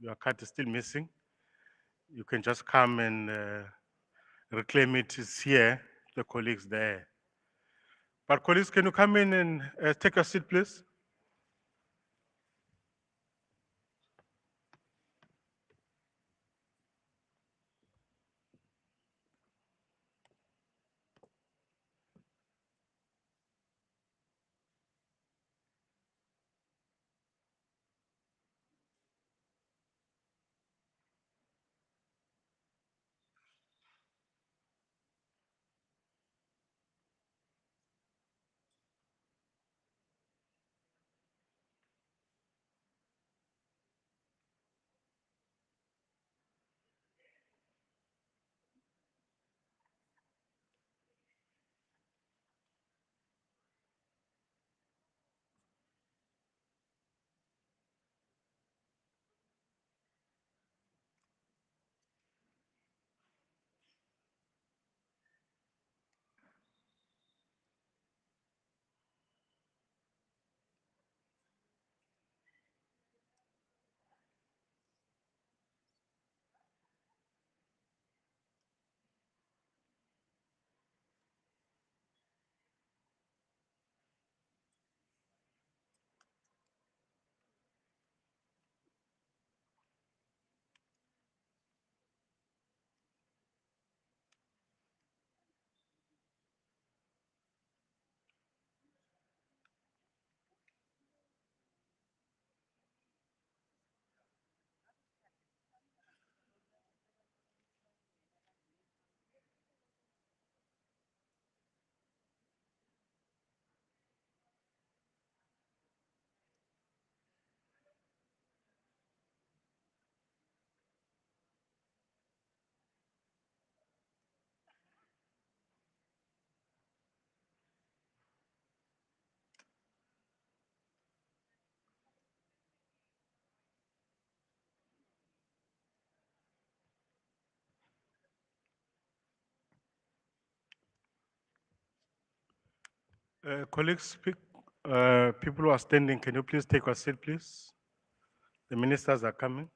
your card is still missing, you can just come and reclaim it. It's here, the colleagues there. But colleagues, can you come in and take a seat, please? Colleagues, people who are standing, can you please take a seat, please? The ministers are coming.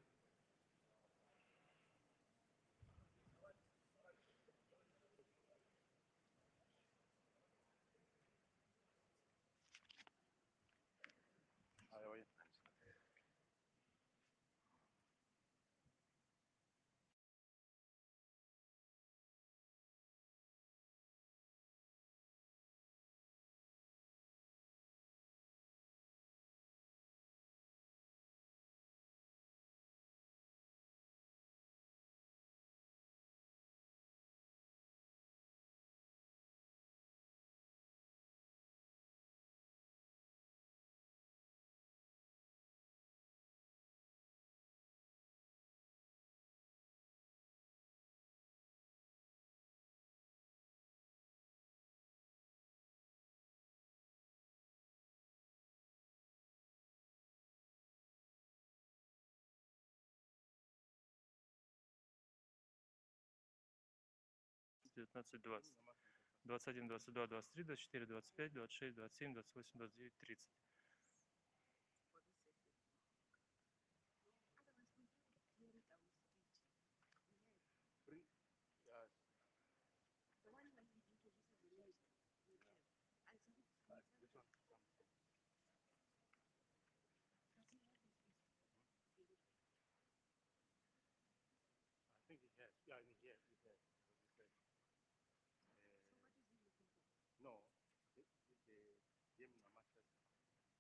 Девятнадцать, 20, 21,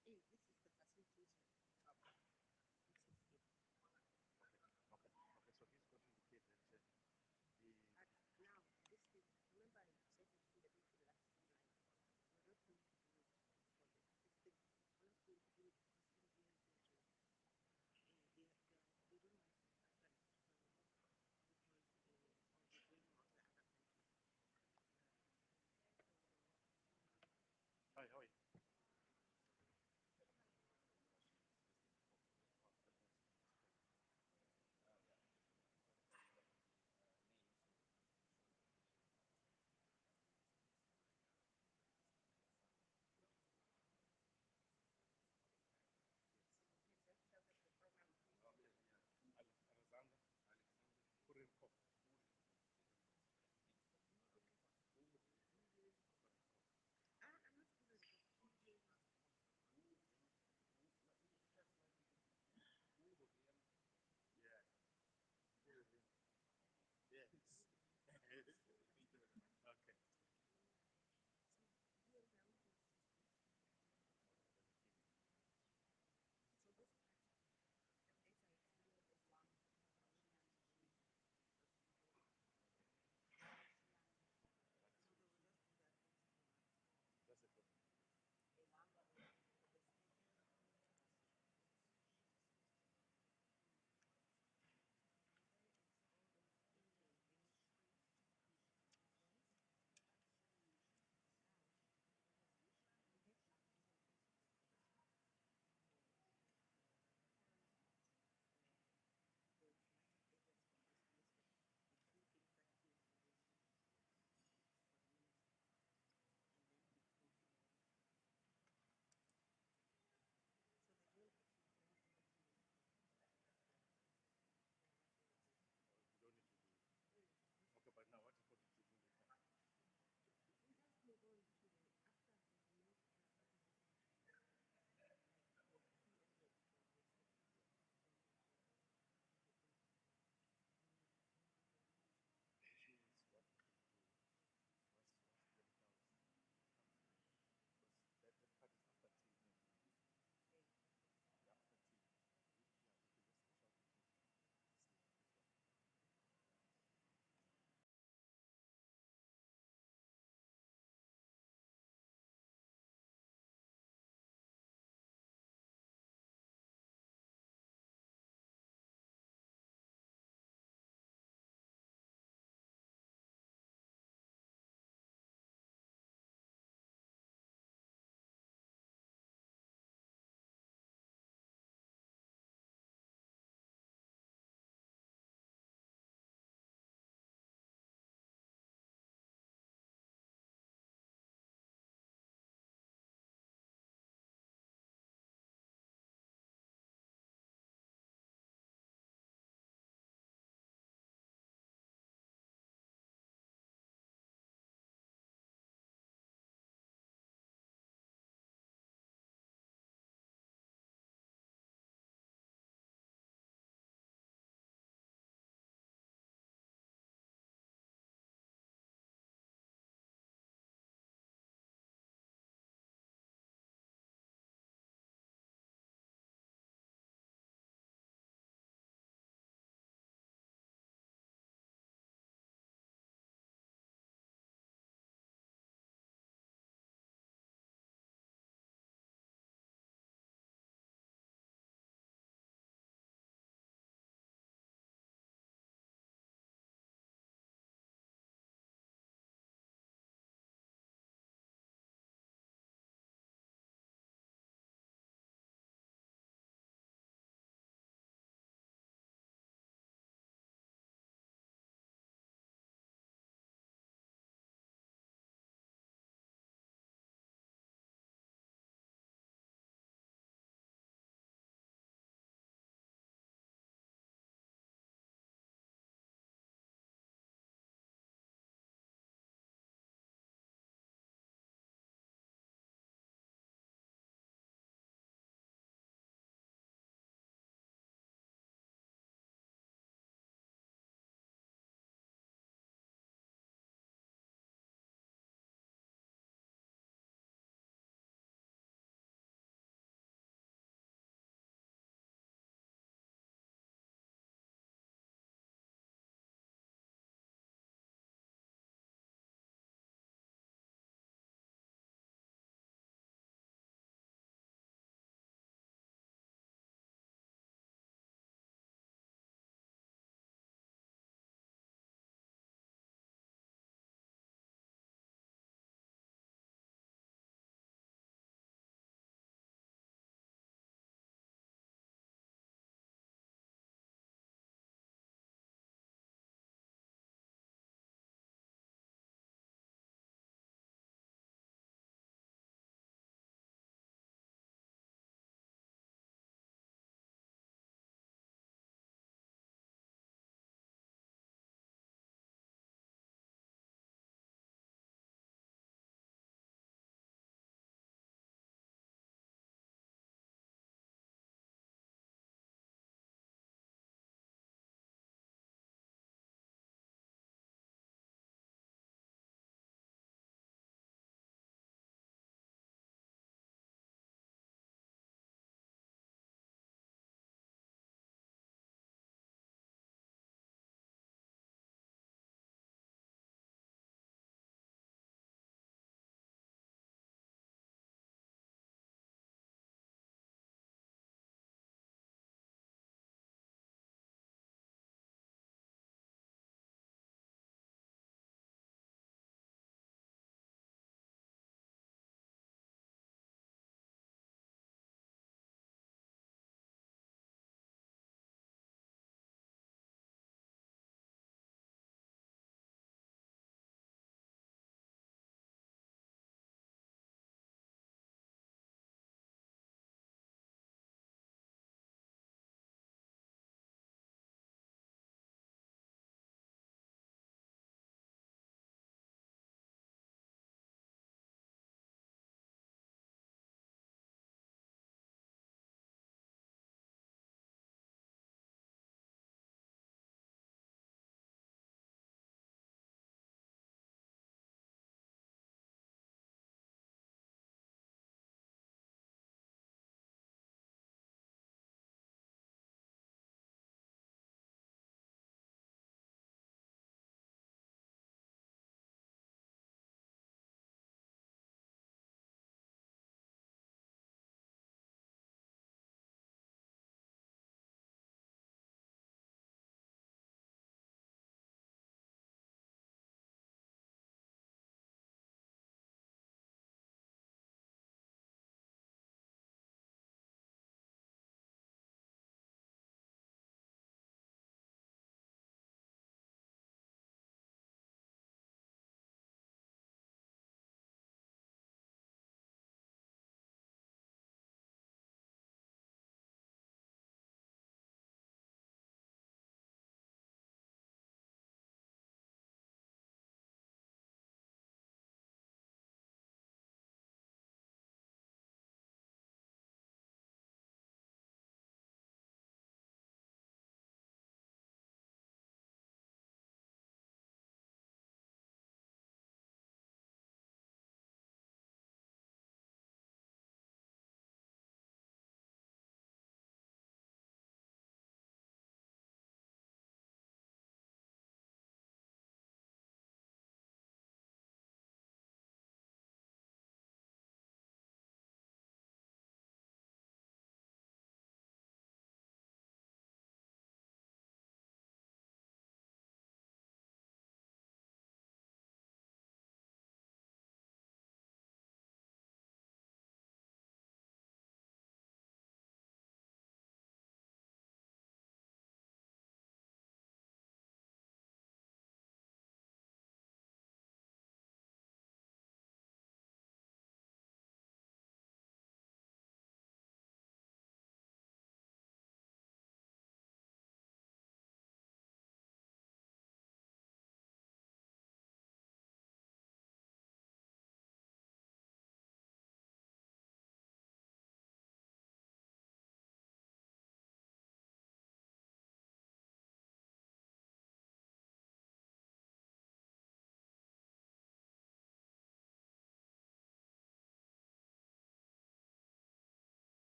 22, 23, 24, 25, 26, 27, 28, 29, 30.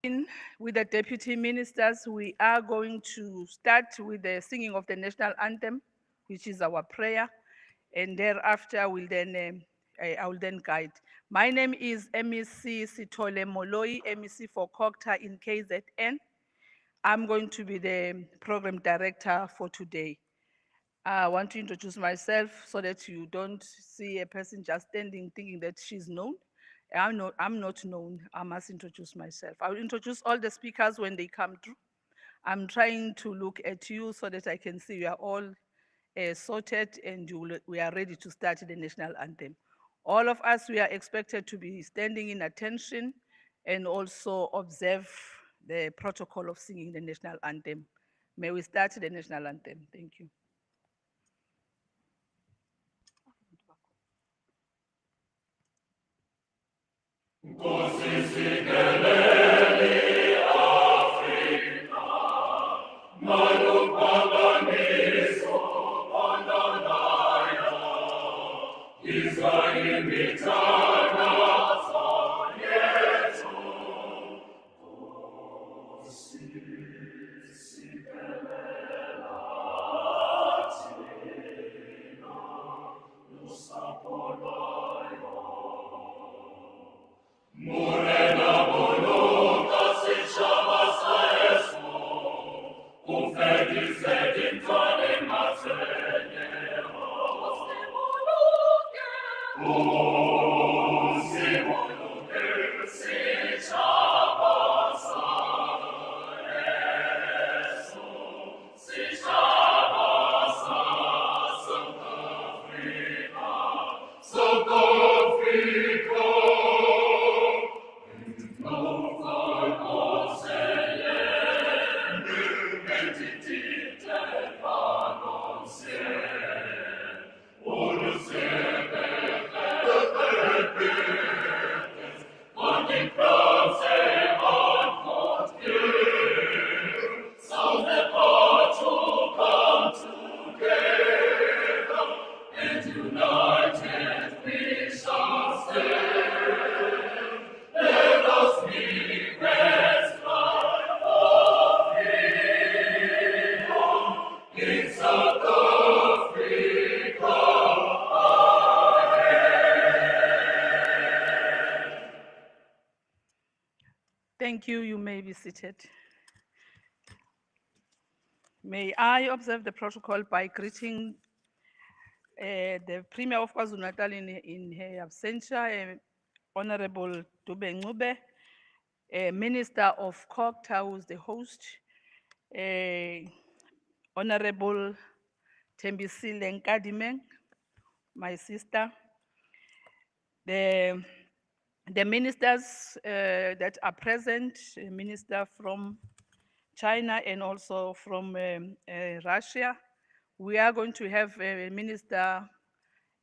With the deputy ministers, we are going to start with the singing of the national anthem, which is our prayer, and thereafter I will then guide. My name is MEC Sithole Moloi, MEC for COGTA in KZN. I'm going to be the program director for today. I want to introduce myself so that you don't see a person just standing thinking that she's known. I'm not known. I must introduce myself. I will introduce all the speakers when they come through. I'm trying to look at you so that I can see you are all sorted and we are ready to start the national anthem. All of us, we are expected to be standing in attention and also observe the protocol of singing the national anthem. May we start the national anthem? Thank you. Thank you. You may be seated. May I observe the protocol by greeting the Premier of KwaZulu-Natal in her absentia, Honorable Durban, Minister of COGTA, who is the host, Honorable Thembisile Nkadimeng, my sister, the ministers that are present, Minister from China and also from Russia. We are going to have a minister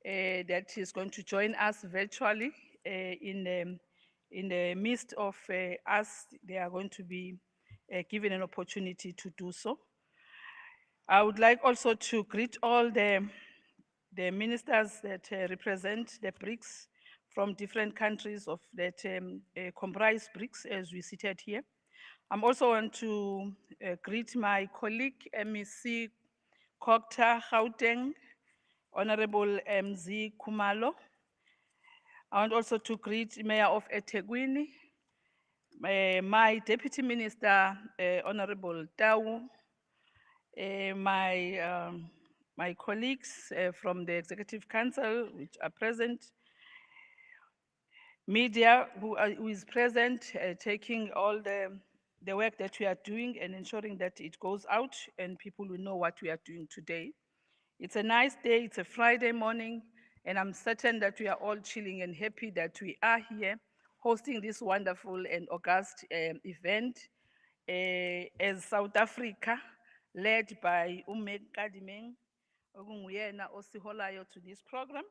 that is going to join us virtually in the midst of us. They are going to be given an opportunity to do so. I would like also to greet all the ministers that represent the BRICS from different countries of that comprise BRICS as we seated here. I'm also want to greet my colleague, MEC COGTA Gauteng, Honorable MZ Kumalo. I want also to greet Mayor of Ethekwini, my Deputy Minister, Honorable Tau, my colleagues from the Executive Council, which are present, media who is present, taking all the work that we are doing and ensuring that it goes out and people will know what we are doing today. It's a nice day, it's a Friday morning, and I'm certain that we are all chilling and happy that we are here hosting this wonderful and august event as South Africa, led by Nkadimeng, okunguyena osiholayo to this program.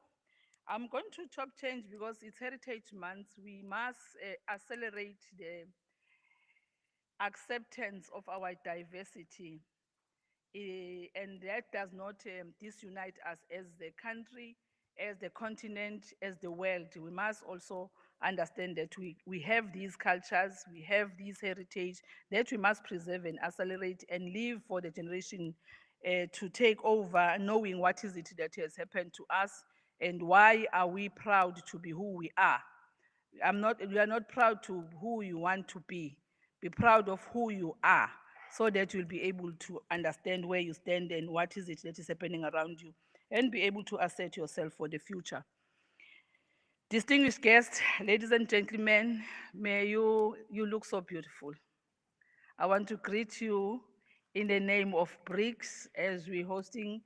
I'm going to chop change because it's Heritage Month. We must accelerate the acceptance of our diversity. And that does not disunite us as the country, as the continent, as the world. We must also understand that we have these cultures, we have this heritage that we must preserve and accelerate and leave for the generation to take over, knowing what is it that has happened to us and why are we proud to be who we are. We are not proud to who you want to be. Be proud of who you are so that you'll be able to understand where you stand and what is it that is happening around you and be able to assert yourself for the future. Distinguished guests, ladies and gentlemen, may you look so beautiful. I want to greet you in the name of BRICS as we're hosting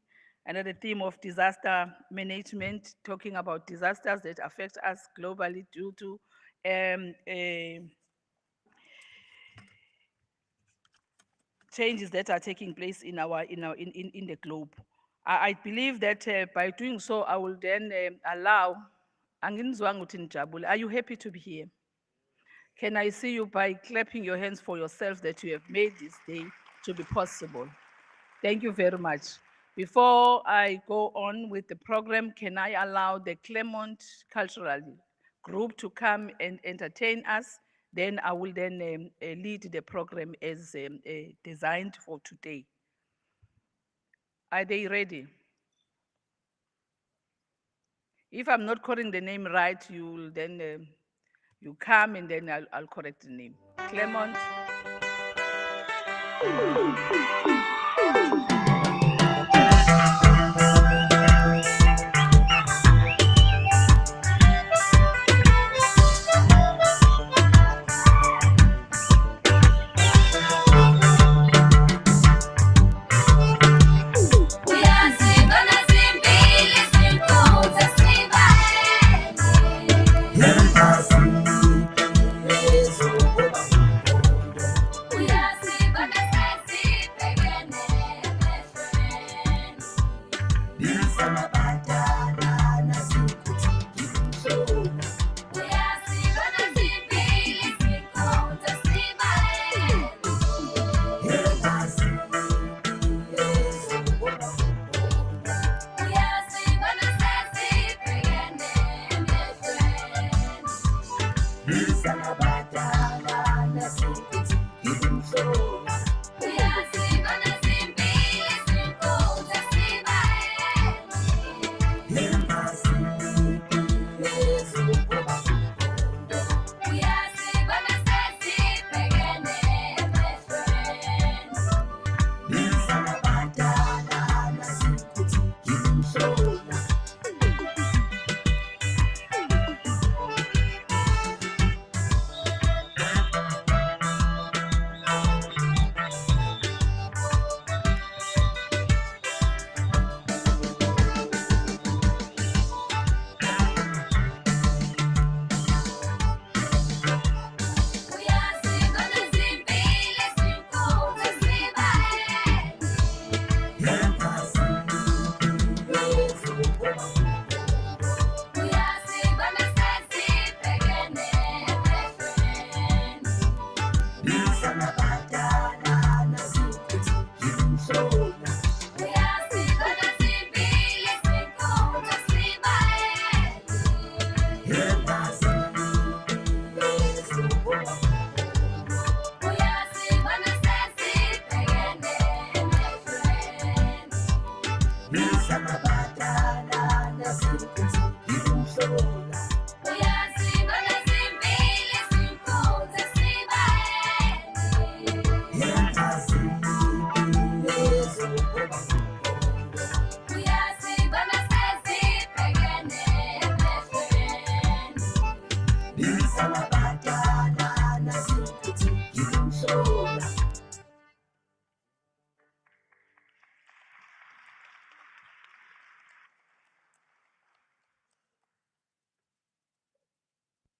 another theme of disaster management, talking about disasters that affect us globally due to changes that are taking place in the globe. I believe that by doing so, I will then allow, are you happy to be here? Can I see you by clapping your hands for yourself that you have made this day to be possible? Thank you very much. Before I go on with the program, can I allow the Claremont Cultural Group to come and entertain us? Then I will then lead the program as designed for today. Are they ready? If I'm not calling the name right, you will then you come and then I'll correct the name. Claremont.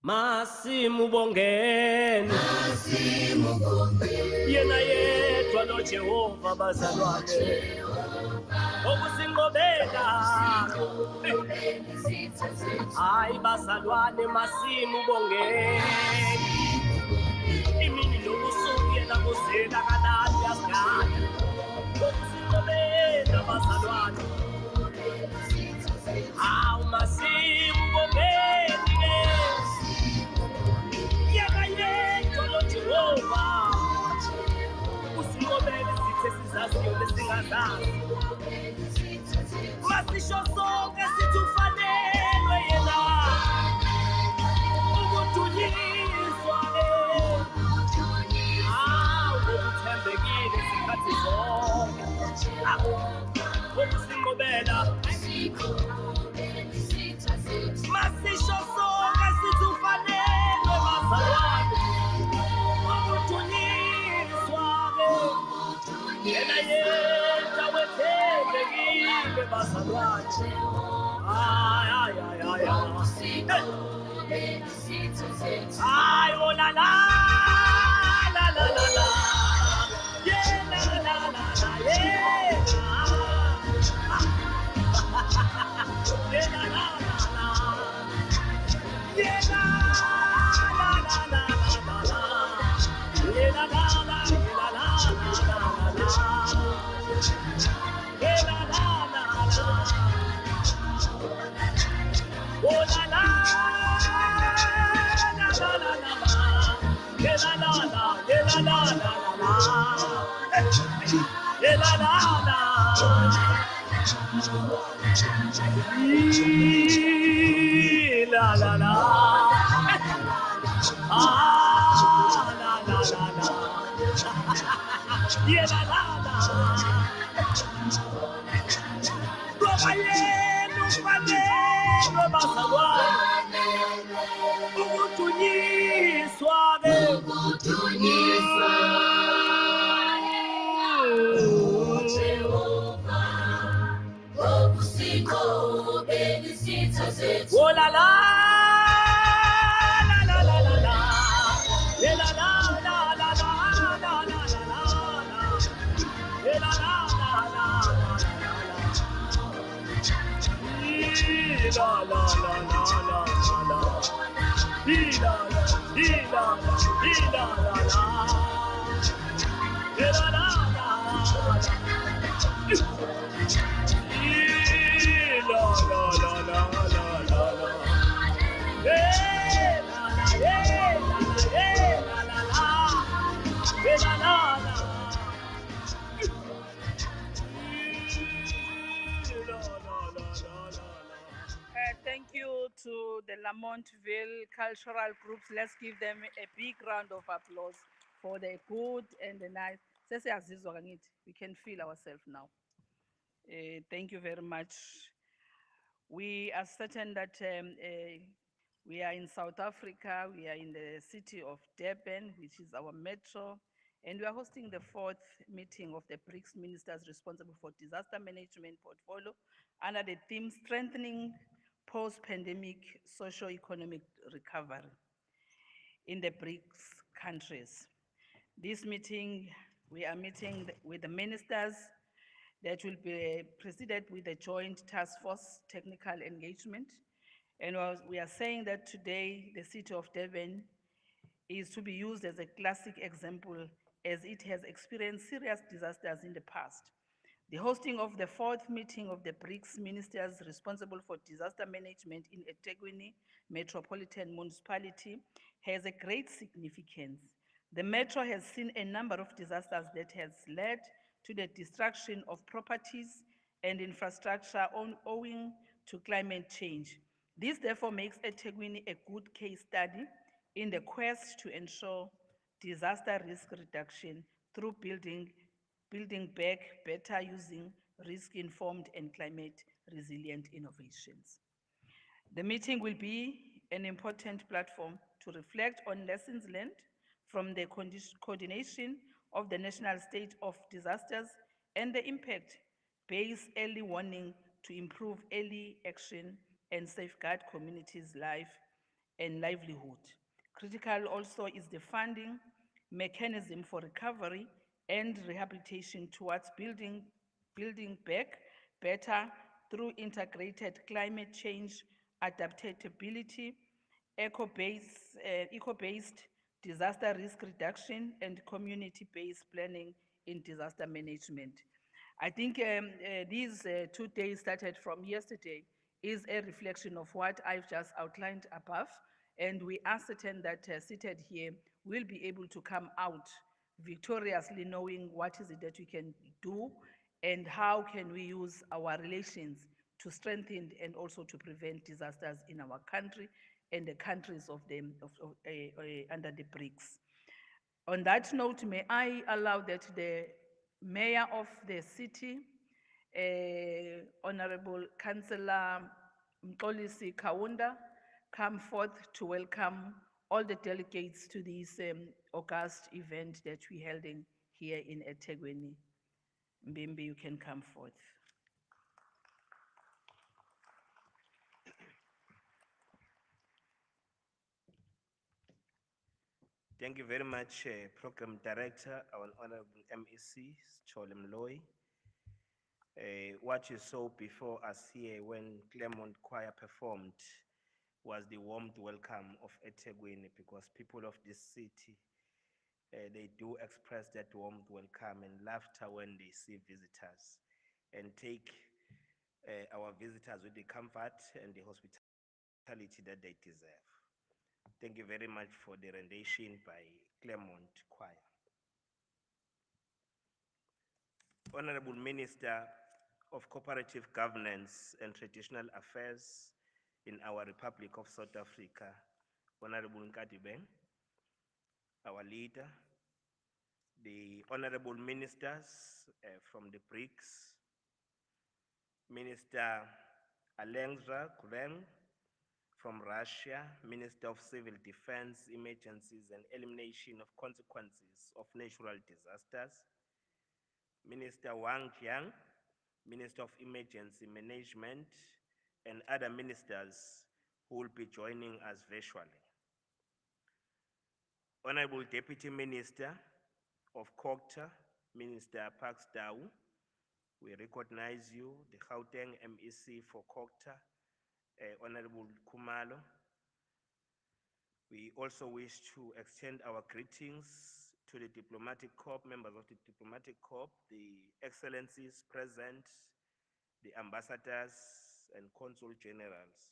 Masimubongeni yena yedwa noJehova bazalwane okusingobeka hayi bazalwane masimubongeni imini nobusuku yena kuzela kalali yasigana okusingobeka bazalwane hawu masimubongeni kazazi masisho sonke situfanelwe yena ukudunyiswa ukuthembekile isikhathi zonke ukusinqobela masisho sonke situfanelwe bazalwane ukudunyiswa yena yedwa wethembekile bazalwane ay oh la la la la la la yeah la la la la yeah yeah la la la la yeah la la la la la yeah la la la yeah la la la yeah la la la oh la la oh la la la la la la la la la la la la la la la la la Thank you to the Lamontville cultural groups. Let's give them a big round of applause for the good and the nice. Sesiyazizwa kangithi, we can feel ourselves now. Thank you very much. We are certain that we are in South Africa, we are in the city of Durban, which is our metro, and we are hosting the fourth meeting of the BRICS ministers responsible for disaster management portfolio under the theme Strengthening Post-Pandemic Socio-Economic Recovery in the BRICS countries. This meeting, we are meeting with the ministers that will be preceded with a joint task force technical engagement. And we are saying that today the city of Durban is to be used as a classic example as it has experienced serious disasters in the past. The hosting of the fourth meeting of the BRICS ministers responsible for disaster management in Ethekwini Metropolitan Municipality has a great significance. The metro has seen a number of disasters that has led to the destruction of properties and infrastructure owing to climate change. This therefore makes Ethekwini a good case study in the quest to ensure disaster risk reduction through building back better using risk-informed and climate-resilient innovations. The meeting will be an important platform to reflect on lessons learned from the coordination of the national state of disasters and the impact-based early warning to improve early action and safeguard communities' life and livelihood. Critical also is the funding mechanism for recovery and rehabilitation towards building back better through integrated climate change adaptability, eco-based disaster risk reduction, and community-based planning in disaster management. I think these 2 days started from yesterday is a reflection of what I've just outlined above, and we are certain that seated here will be able to come out victoriously knowing what is it that we can do and how can we use our relations to strengthen and also to prevent disasters in our country and the countries of under the BRICS. On that note, may I allow that the mayor of the city, Honorable Councillor Mxolisi Kaunda, come forth to welcome all the delegates to this august event that we're holding here in Ethekwini. Mbimbi, you can come forth. Thank you very much, Program Director, our Honorable MEC, Cholem Loy. What you saw before us here when Claremont Choir performed was the warm welcome of Ethekwini, because people of this city, they do express that warm welcome and laughter when they see visitors, and take our visitors with the comfort and the hospitality that they deserve. Thank you very much for the rendition by Claremont Choir. Honorable Minister of Cooperative Governance and Traditional Affairs in our Republic of South Africa, Honorable Nkadibeng, our leader, the Honorable Ministers from the BRICS, Minister Alexandra Kureng from Russia, Minister of Civil Defense, Emergencies and Elimination of Consequences of Natural Disasters, Minister Wang Jiang, Minister of Emergency Management, and other ministers who will be joining us virtually. Honorable Deputy Minister of COGTA, Minister Pax Dau, we recognize you, the Gauteng MEC for COGTA, Honorable Kumalo. We also wish to extend our greetings to the Diplomatic Corps, members of the Diplomatic Corps, the excellencies present, the ambassadors and consul generals,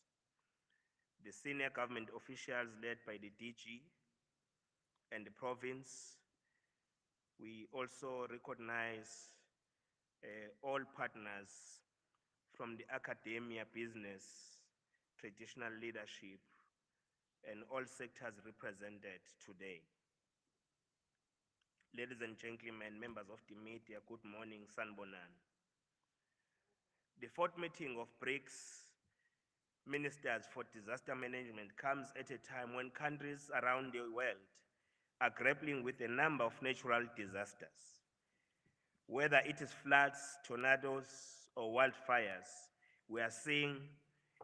the senior government officials led by the DG and the province. We also recognize all partners from the academia, business, traditional leadership, and all sectors represented today. Ladies and gentlemen, members of the media, good morning, Sanbonan. The fourth meeting of BRICS Ministers for Disaster Management comes at a time when countries around the world are grappling with a number of natural disasters. Whether it is floods, tornadoes, or wildfires, we are seeing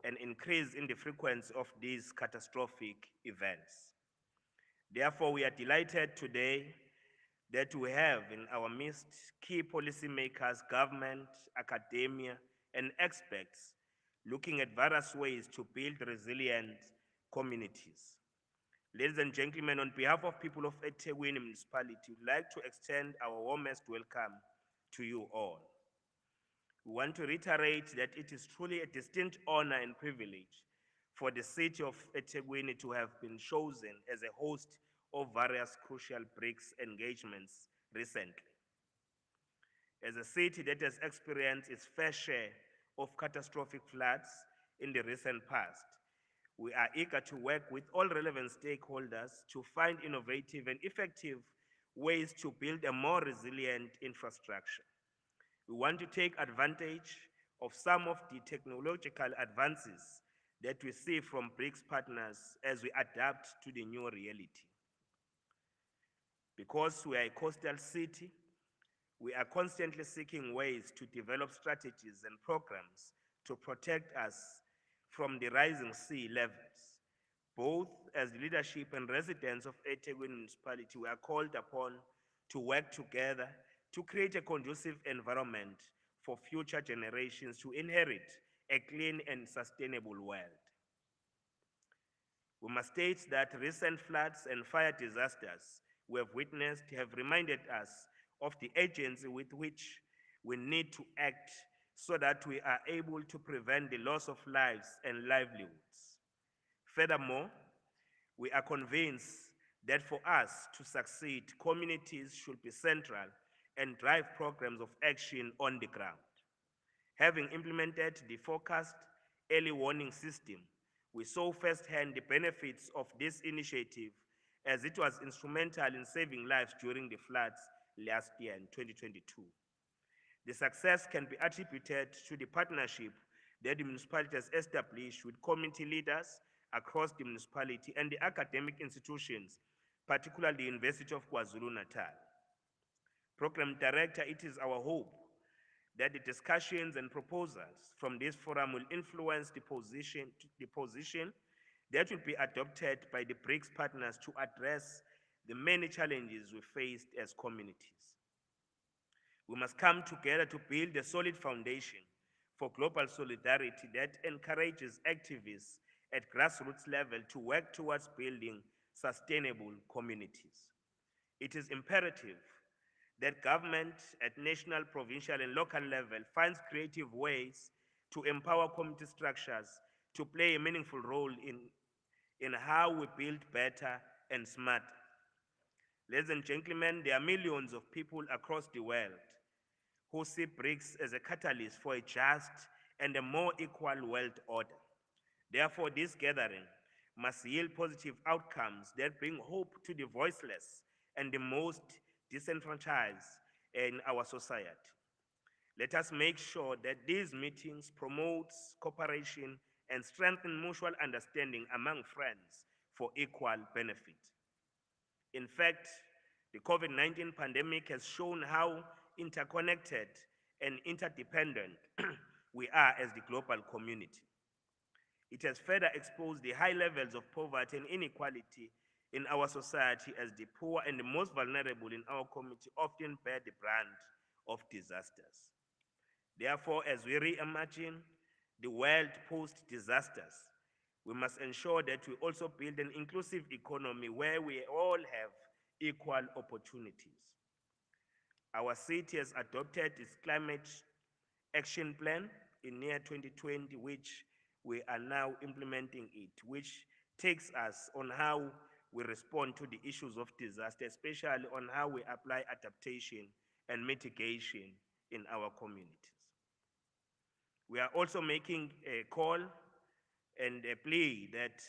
an increase in the frequency of these catastrophic events. Therefore, we are delighted today that we have in our midst key policymakers, government, academia, and experts looking at various ways to build resilient communities. Ladies and gentlemen, on behalf of people of Ethekwini Municipality, we'd like to extend our warmest welcome to you all. We want to reiterate that it is truly a distinct honor and privilege for the city of Ethekwini to have been chosen as a host of various crucial BRICS engagements recently. As a city that has experienced its fair share of catastrophic floods in the recent past, we are eager to work with all relevant stakeholders to find innovative and effective ways to build a more resilient infrastructure. We want to take advantage of some of the technological advances that we see from BRICS partners as we adapt to the new reality. Because we are a coastal city, we are constantly seeking ways to develop strategies and programs to protect us from the rising sea levels. Both as leadership and residents of Ethekwini Municipality, we are called upon to work together to create a conducive environment for future generations to inherit a clean and sustainable world. We must state that recent floods and fire disasters we have witnessed have reminded us of the urgency with which we need to act so that we are able to prevent the loss of lives and livelihoods. Furthermore, we are convinced that for us to succeed, communities should be central and drive programs of action on the ground. Having implemented the forecast early warning system, we saw firsthand the benefits of this initiative as it was instrumental in saving lives during the floods last year in 2022. The success can be attributed to the partnership that the municipality has established with community leaders across the municipality and the academic institutions, particularly the University of KwaZulu-Natal. Program Director, it is our hope that the discussions and proposals from this forum will influence the position that will be adopted by the BRICS partners to address the many challenges we faced as communities. We must come together to build a solid foundation for global solidarity that encourages activists at grassroots level to work towards building sustainable communities. It is imperative that government at national, provincial, and local level finds creative ways to empower community structures to play a meaningful role in how we build better and smarter. Ladies and gentlemen, there are millions of people across the world who see BRICS as a catalyst for a just and a more equal world order. Therefore, this gathering must yield positive outcomes that bring hope to the voiceless and the most disenfranchised in our society. Let us make sure that these meetings promote cooperation and strengthen mutual understanding among friends for equal benefit. In fact, the COVID-19 pandemic has shown how interconnected and interdependent we are as the global community. It has further exposed the high levels of poverty and inequality in our society, as the poor and the most vulnerable in our community often bear the brunt of disasters. Therefore, as we reimagine the world post-disasters, we must ensure that we also build an inclusive economy where we all have equal opportunities. Our city has adopted its climate action plan in year 2020, which we are now implementing it, which takes us on how we respond to the issues of disaster, especially on how we apply adaptation and mitigation in our communities. We are also making a call and a plea that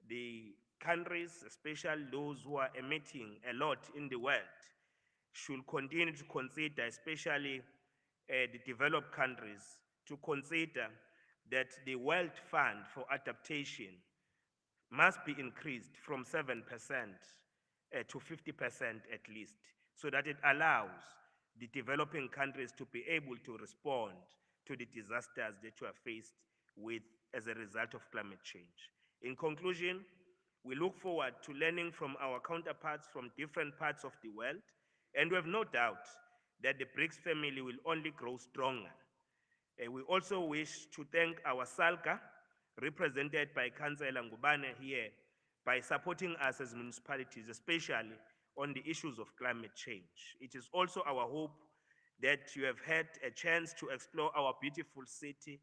the countries, especially those who are emitting a lot in the world, should continue to consider, especially the developed countries, to consider that the World Fund for Adaptation must be increased from 7% to 50% at least, so that it allows the developing countries to be able to respond to the disasters that you are faced with as a result of climate change. In conclusion, we look forward to learning from our counterparts from different parts of the world, and we have no doubt that the BRICS family will only grow stronger. We also wish to thank our SALGA, represented by Councillor Ngubane here, by supporting us as municipalities, especially on the issues of climate change. It is also our hope that you have had a chance to explore our beautiful city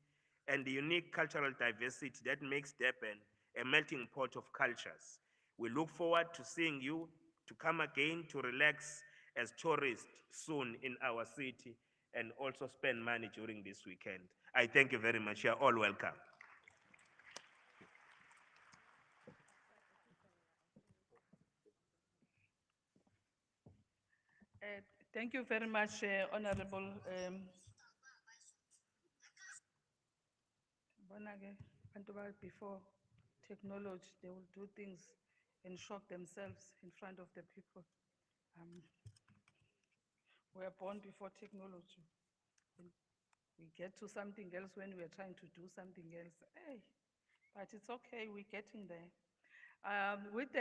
and the unique cultural diversity that makes Durban a melting pot of cultures. We look forward to seeing you to come again to relax as tourists soon in our city and also spend money during this weekend. I thank you very much. You're all welcome. Thank you very much, Honorable before technology, they will do things and shock themselves in front of the people. We are born before technology. And we get to something else when we are trying to do something else. Hey, but it's okay, we're getting there. With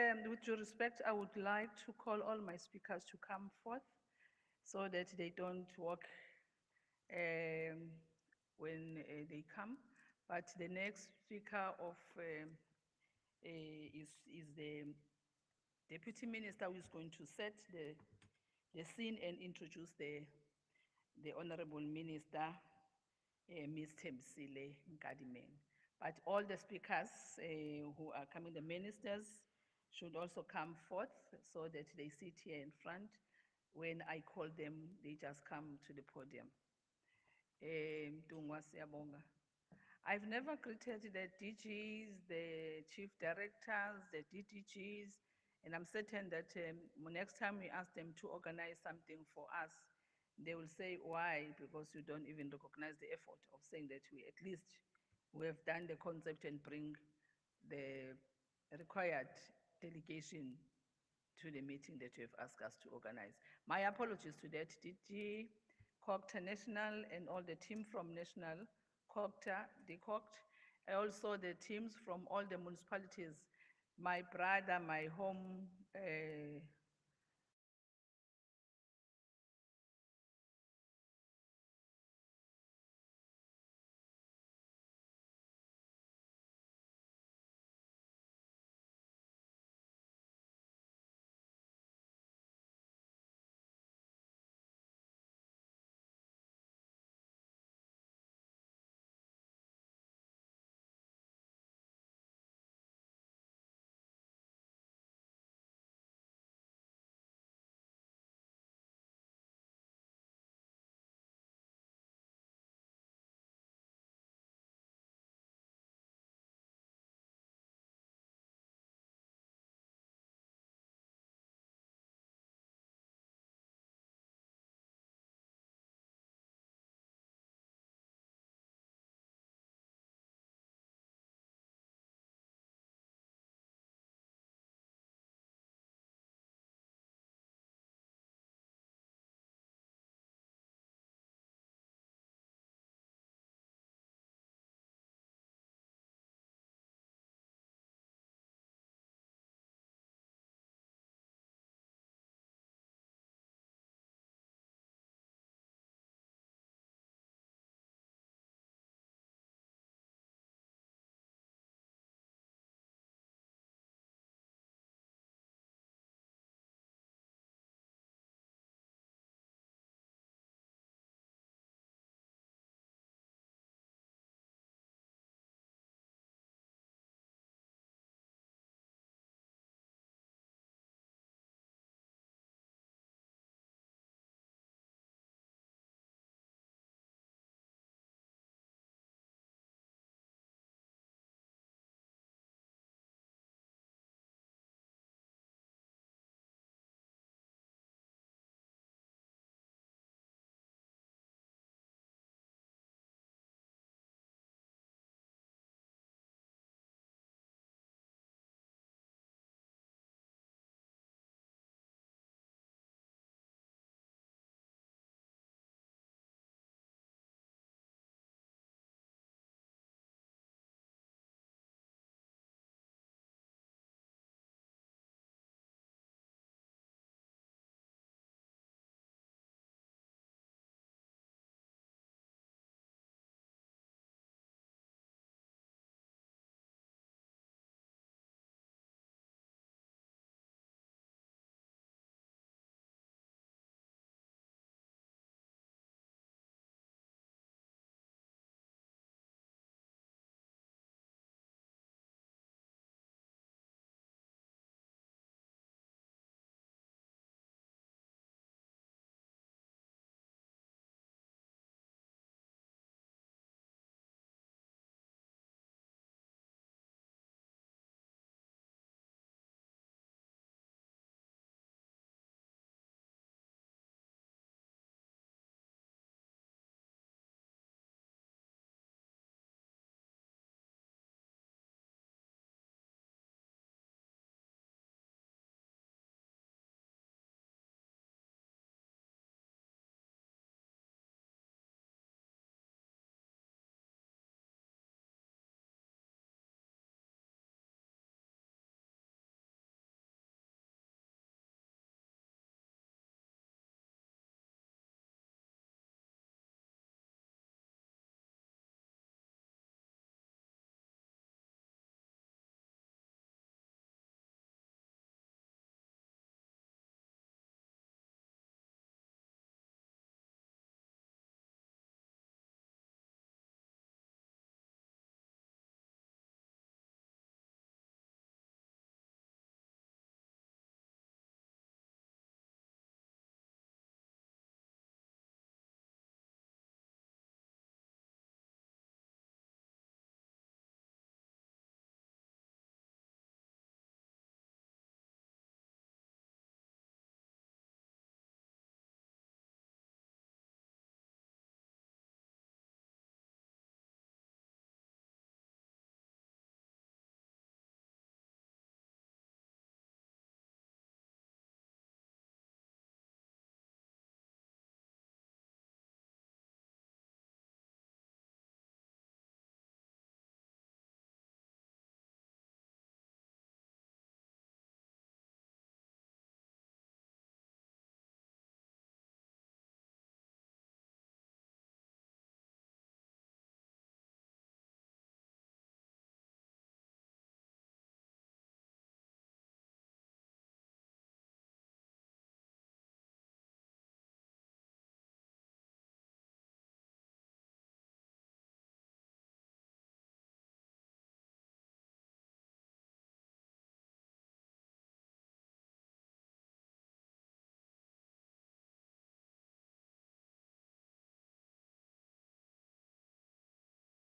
due respect, I would like to call all my speakers to come forth so that they don't walk when they come. But the next speaker is the Deputy Minister, who is going to set the scene and introduce the Honorable Minister, Ms. Thembisile Nkadimen. But all the speakers who are coming, the ministers, should also come forth so that they sit here in front. When I call them, they just come to the podium. Mtungwa siyabonga. I've never greeted the DGs, the chief directors, the DDGs, and I'm certain that next time we ask them to organize something for us, they will say, why? Because you don't even recognize the effort of saying that we at least we have done the concept and bring the required delegation to the meeting that you have asked us to organize. My apologies to that, DG, COCTA National, and all the team from National, COCTA, DCOCT, also the teams from all the municipalities, my brother, my home,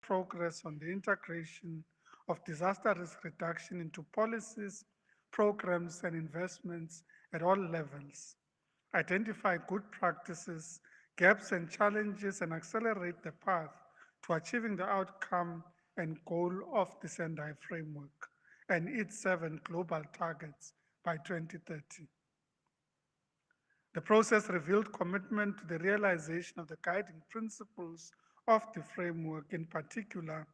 progress on the integration of disaster risk reduction into policies, programs, and investments at all levels, identify good practices, gaps, and challenges, and accelerate the path to achieving the outcome and goal of the Sendai framework and its 7 global targets by 2030. The process revealed commitment to the realization of the guiding principles of the framework, in particular,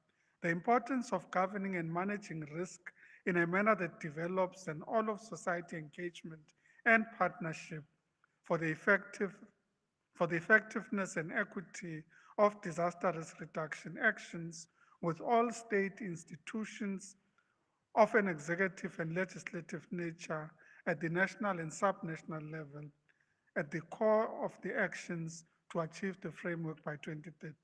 the importance of governing and managing risk in a manner that develops an all of society engagement and partnership for the effectiveness and equity of disaster risk reduction actions with all state institutions of an executive and legislative nature at the national and subnational level at the core of the actions to achieve the framework by 2030.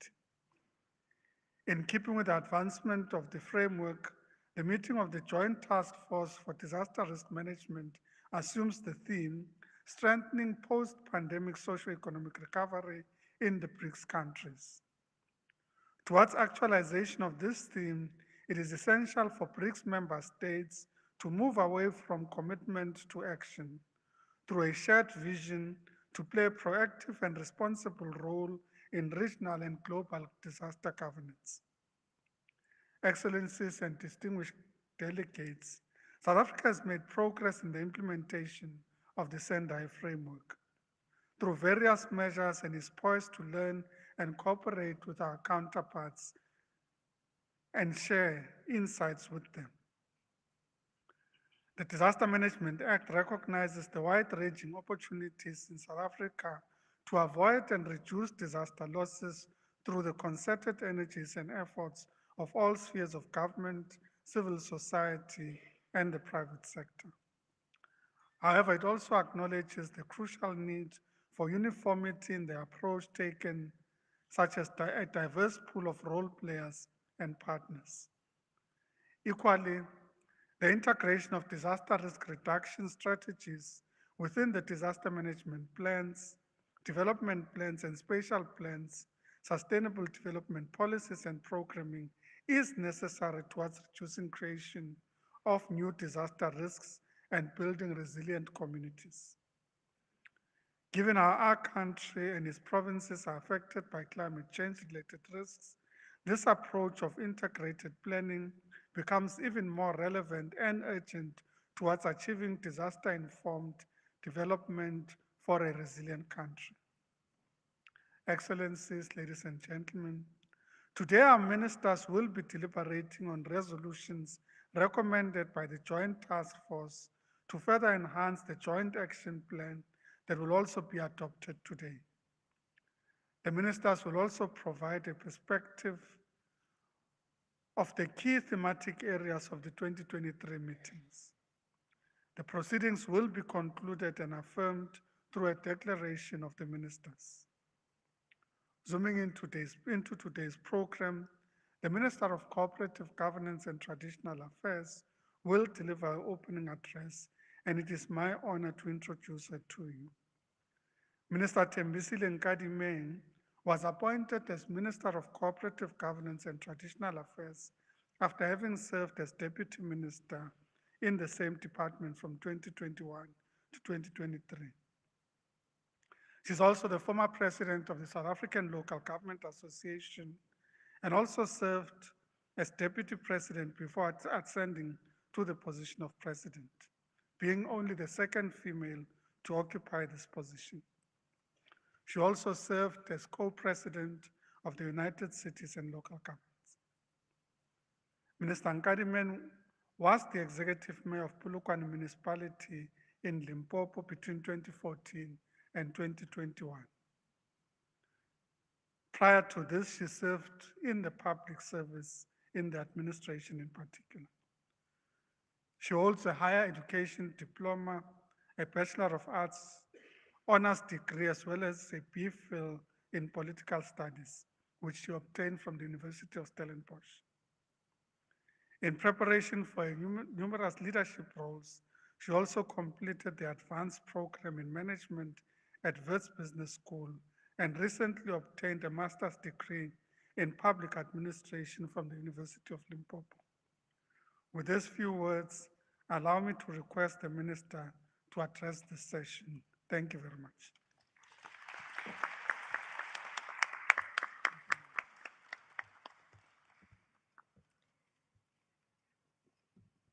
In keeping with the advancement of the framework, the meeting of the Joint Task Force for Disaster Risk Management assumes the theme, strengthening post-pandemic socio-economic recovery in the BRICS countries. Towards actualization of this theme, it is essential for BRICS member states to move away from commitment to action through a shared vision to play a proactive and responsible role in regional and global disaster governance. Excellencies and distinguished delegates, South Africa has made progress in the implementation of the Sendai framework through various measures and is poised to learn and cooperate with our counterparts and share insights with them. The Disaster Management Act recognizes the wide-ranging opportunities in South Africa to avoid and reduce disaster losses through the concerted energies and efforts of all spheres of government, civil society, and the private sector. However, it also acknowledges the crucial need for uniformity in the approach taken, such as a diverse pool of role players and partners. Equally, the integration of disaster risk reduction strategies within the disaster management plans, development plans and spatial plans, sustainable development policies and programming is necessary towards reducing creation of new disaster risks and building resilient communities. Given how our country and its provinces are affected by climate change-related risks, this approach of integrated planning becomes even more relevant and urgent towards achieving disaster-informed development for a resilient country. Excellencies, ladies and gentlemen, today our ministers will be deliberating on resolutions recommended by the Joint Task Force to further enhance the Joint Action Plan that will also be adopted today. The ministers will also provide a perspective of the key thematic areas of the 2023 meetings. The proceedings will be concluded and affirmed through a declaration of the ministers. Zooming into today's program, the Minister of Cooperative Governance and Traditional Affairs will deliver an opening address, and it is my honor to introduce her to you. Minister Thembisile Nkadimeng was appointed as Minister of Cooperative Governance and Traditional Affairs after having served as Deputy Minister in the same department from 2021 to 2023. She's also the former President of the South African Local Government Association and also served as Deputy President before ascending to the position of President, being only the second female to occupy this position. She also served as co-president of the United Cities and Local Governments. Minister Nkadimeng was the executive mayor of Polokwane Municipality in Limpopo between 2014 and 2021. Prior to this, she served in the public service, in the administration in particular. She holds a higher education diploma, a Bachelor of Arts honors degree, as well as a BPhil in political studies, which she obtained from the University of Stellenbosch. In preparation for numerous leadership roles, she also completed the advanced program in management at Wits Business School and recently obtained a master's degree in Public Administration from the University of Limpopo. With these few words, allow me to request the Minister to address the session. Thank you very much.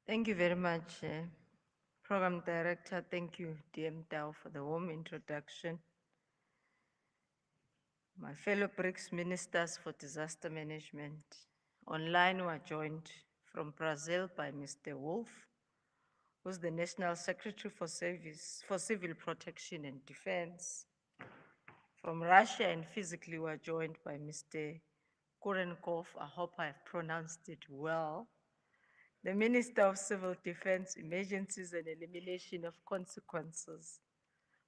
Thank you very much, Program Director. Thank you, DM Dow, for the warm introduction. My fellow BRICS ministers for disaster management. Online we are joined from Brazil by Mr. Wolf, who's the National Secretary for Civil Protection and Defense. From Russia, and physically we are joined by Mr. Kurenkov. I hope I've pronounced it well. The Minister of Civil Defense, Emergencies and Elimination of Consequences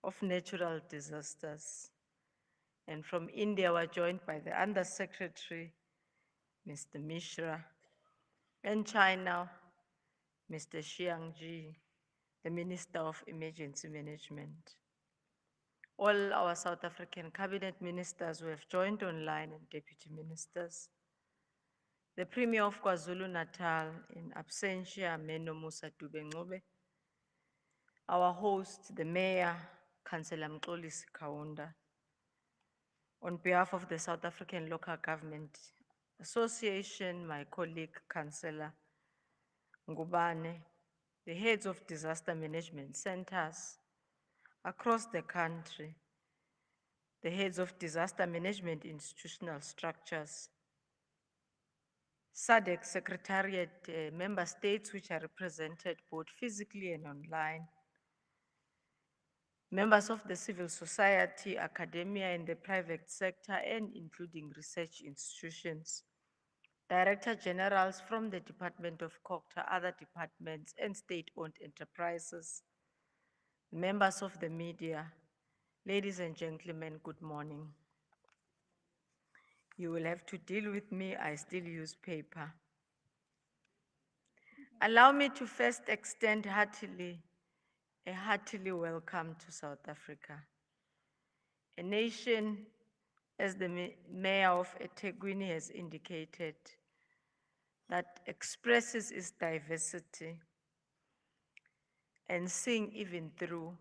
of Natural Disasters. And from India, we're joined by the Undersecretary, Mr. Mishra, and China, Mr. Xiangji, the Minister of Emergency Management. All our South African cabinet ministers who have joined online and deputy ministers. The Premier of KwaZulu-Natal, in absentia, Meno Musa Dube-Ncube. Our host, the Mayor, Councillor Mxolisi Kaunda. On behalf of the South African Local Government Association, my colleague, Councillor Ngubane, the heads of disaster management centers across the country, the heads of disaster management institutional structures, SADC Secretariat member states which are represented both physically and online, members of the civil society, academia, and the private sector, and including research institutions, Director Generals from the Department of COCTA, other departments, and state-owned enterprises, members of the media, ladies and gentlemen, good morning. You will have to deal with me, I still use paper. Allow me to first extend a heartily welcome to South Africa, a nation, as the mayor of Ethekwini has indicated, that expresses its diversity and seeing even through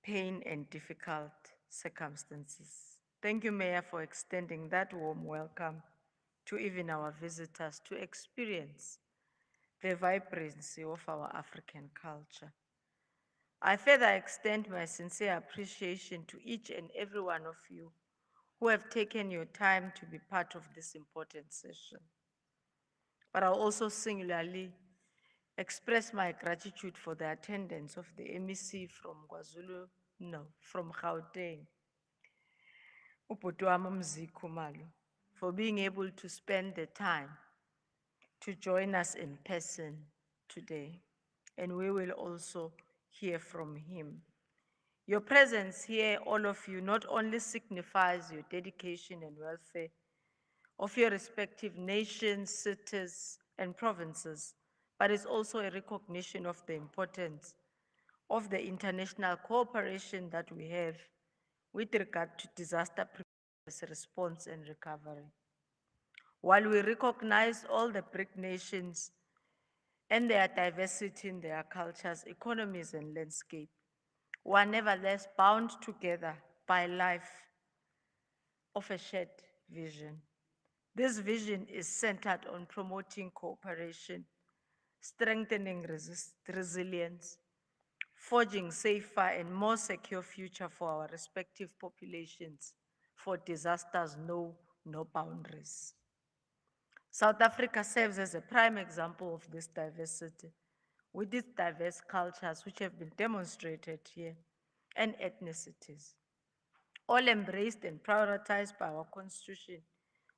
pain and difficult circumstances. Thank you, Mayor, for extending that warm welcome to even our visitors to experience the vibrancy of our African culture. I further extend my sincere appreciation to each and every one of you who have taken your time to be part of this important session. But I also singularly express my gratitude for the attendance of the MEC from Gauteng, Ubhuti Mziku Malu, for being able to spend the time to join us in person today. And we will also hear from him. Your presence here, all of you, not only signifies your dedication and welfare of your respective nations, cities, and provinces, but it's also a recognition of the importance of the international cooperation that we have with regard to disaster preparedness, response, and recovery. While we recognize all the BRIC nations and their diversity in their cultures, economies, and landscape, we are nevertheless bound together by life of a shared vision. This vision is centered on promoting cooperation, strengthening resilience, forging safer and more secure future for our respective populations, for disasters know no boundaries. South Africa serves as a prime example of this diversity, with its diverse cultures which have been demonstrated here, and ethnicities, all embraced and prioritized by our Constitution,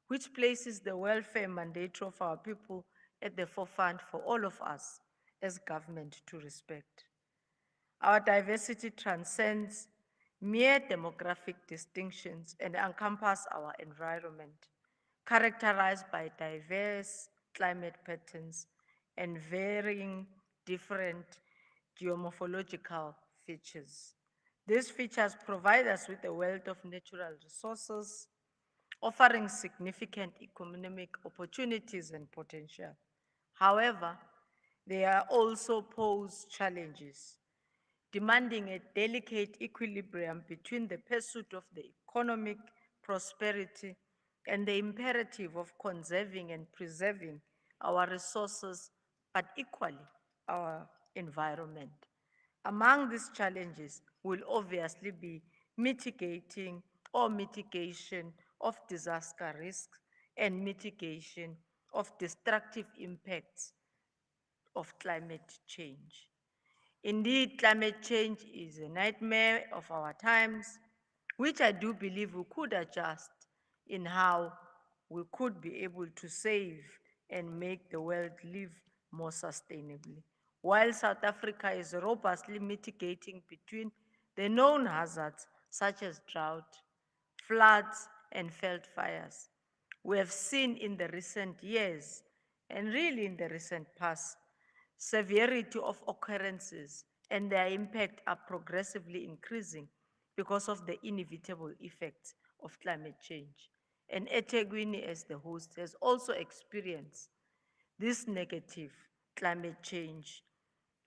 which places the welfare mandate of our people at the forefront for all of us as government to respect. Our diversity transcends mere demographic distinctions and encompasses our environment, characterized by diverse climate patterns and varying different geomorphological features. These features provide us with a wealth of natural resources, offering significant economic opportunities and potential. However, they are also pose challenges, demanding a delicate equilibrium between the pursuit of the economic prosperity and the imperative of conserving and preserving our resources, but equally our environment. Among these challenges will obviously be mitigating or mitigation of disaster risks and mitigation of destructive impacts of climate change. Indeed, climate change is a nightmare of our times, which I do believe we could adjust in how we could be able to save and make the world live more sustainably. While South Africa is robustly mitigating between the known hazards such as drought, floods, and veld fires, we have seen in the recent years, and really in the recent past, severity of occurrences and their impact are progressively increasing because of the inevitable effects of climate change. And Ethekwini, as the host, has also experienced this negative climate change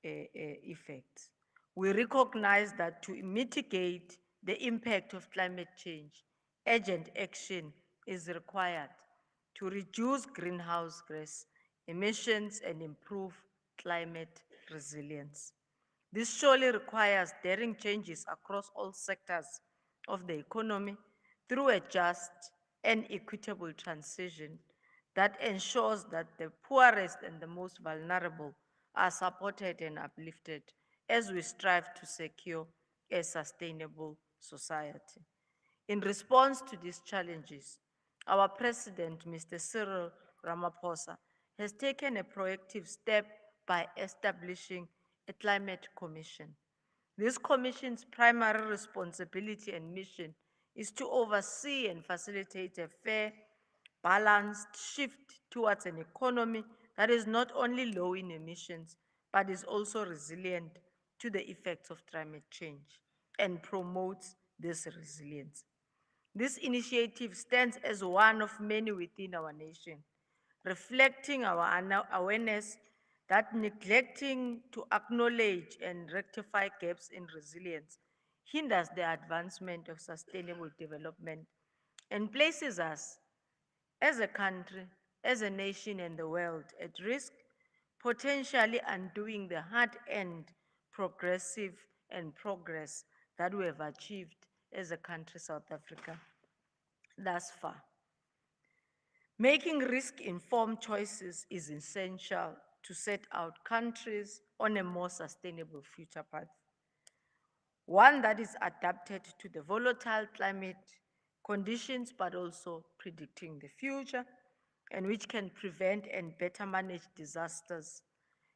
effects. We recognize that to mitigate the impact of climate change, urgent action is required to reduce greenhouse gas emissions and improve climate resilience. This surely requires daring changes across all sectors of the economy through a just and equitable transition that ensures that the poorest and the most vulnerable are supported and uplifted as we strive to secure a sustainable society. In response to these challenges, our President, Mr. Cyril Ramaphosa, has taken a proactive step by establishing a climate commission. This commission's primary responsibility and mission is to oversee and facilitate a fair, balanced shift towards an economy that is not only low in emissions, but is also resilient to the effects of climate change and promotes this resilience. This initiative stands as one of many within our nation, reflecting our awareness that neglecting to acknowledge and rectify gaps in resilience hinders the advancement of sustainable development and places us as a country, as a nation and the world at risk, potentially undoing the hard-earned progressive and progress that we have achieved as a country, South Africa, thus far. Making risk-informed choices is essential to set out countries on a more sustainable future path, one that is adapted to the volatile climate conditions, but also predicting the future, and which can prevent and better manage disasters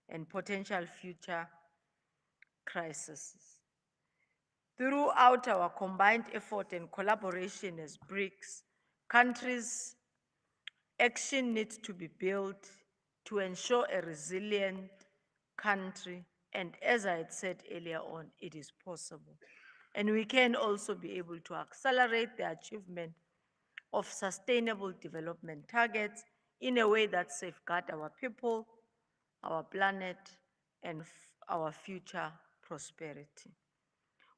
and potential future crises. Throughout our combined effort and collaboration as BRICS, countries' action needs to be built to ensure a resilient country, and as I had said earlier on, it is possible. And we can also be able to accelerate the achievement of sustainable development targets in a way that safeguards our people, our planet, and our future prosperity.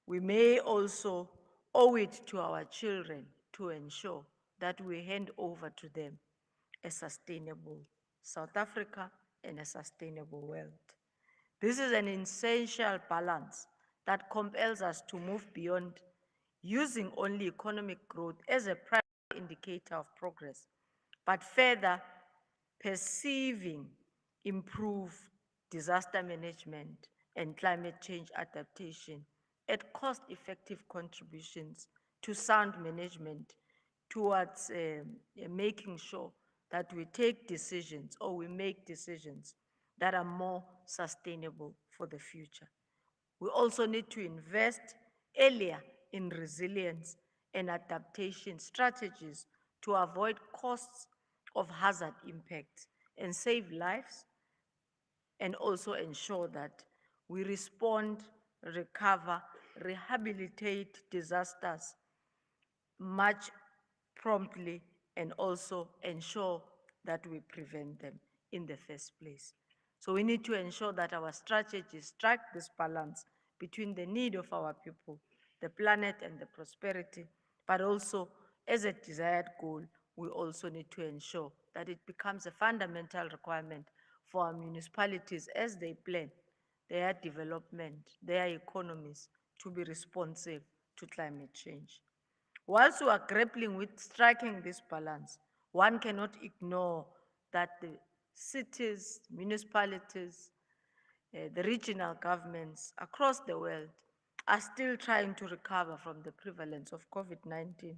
We may also owe it to our children to ensure that we hand over to them a sustainable South Africa and a sustainable world. This is an essential balance that compels us to move beyond using only economic growth as a primary indicator of progress, but further perceiving improved disaster management and climate change adaptation at cost-effective contributions to sound management towards making sure that we take decisions or we make decisions that are more sustainable for the future. We also need to invest earlier in resilience and adaptation strategies to avoid costs of hazard impacts and save lives, and also ensure that we respond, recover, rehabilitate disasters much promptly and also ensure that we prevent them in the first place. So we need to ensure that our strategies strike this balance between the need of our people, the planet, and the prosperity, but also as a desired goal, we also need to ensure that it becomes a fundamental requirement for our municipalities as they plan their development, their economies to be responsive to climate change. Whilst we are grappling with striking this balance, one cannot ignore that the cities, municipalities, the regional governments across the world are still trying to recover from the prevalence of COVID-19,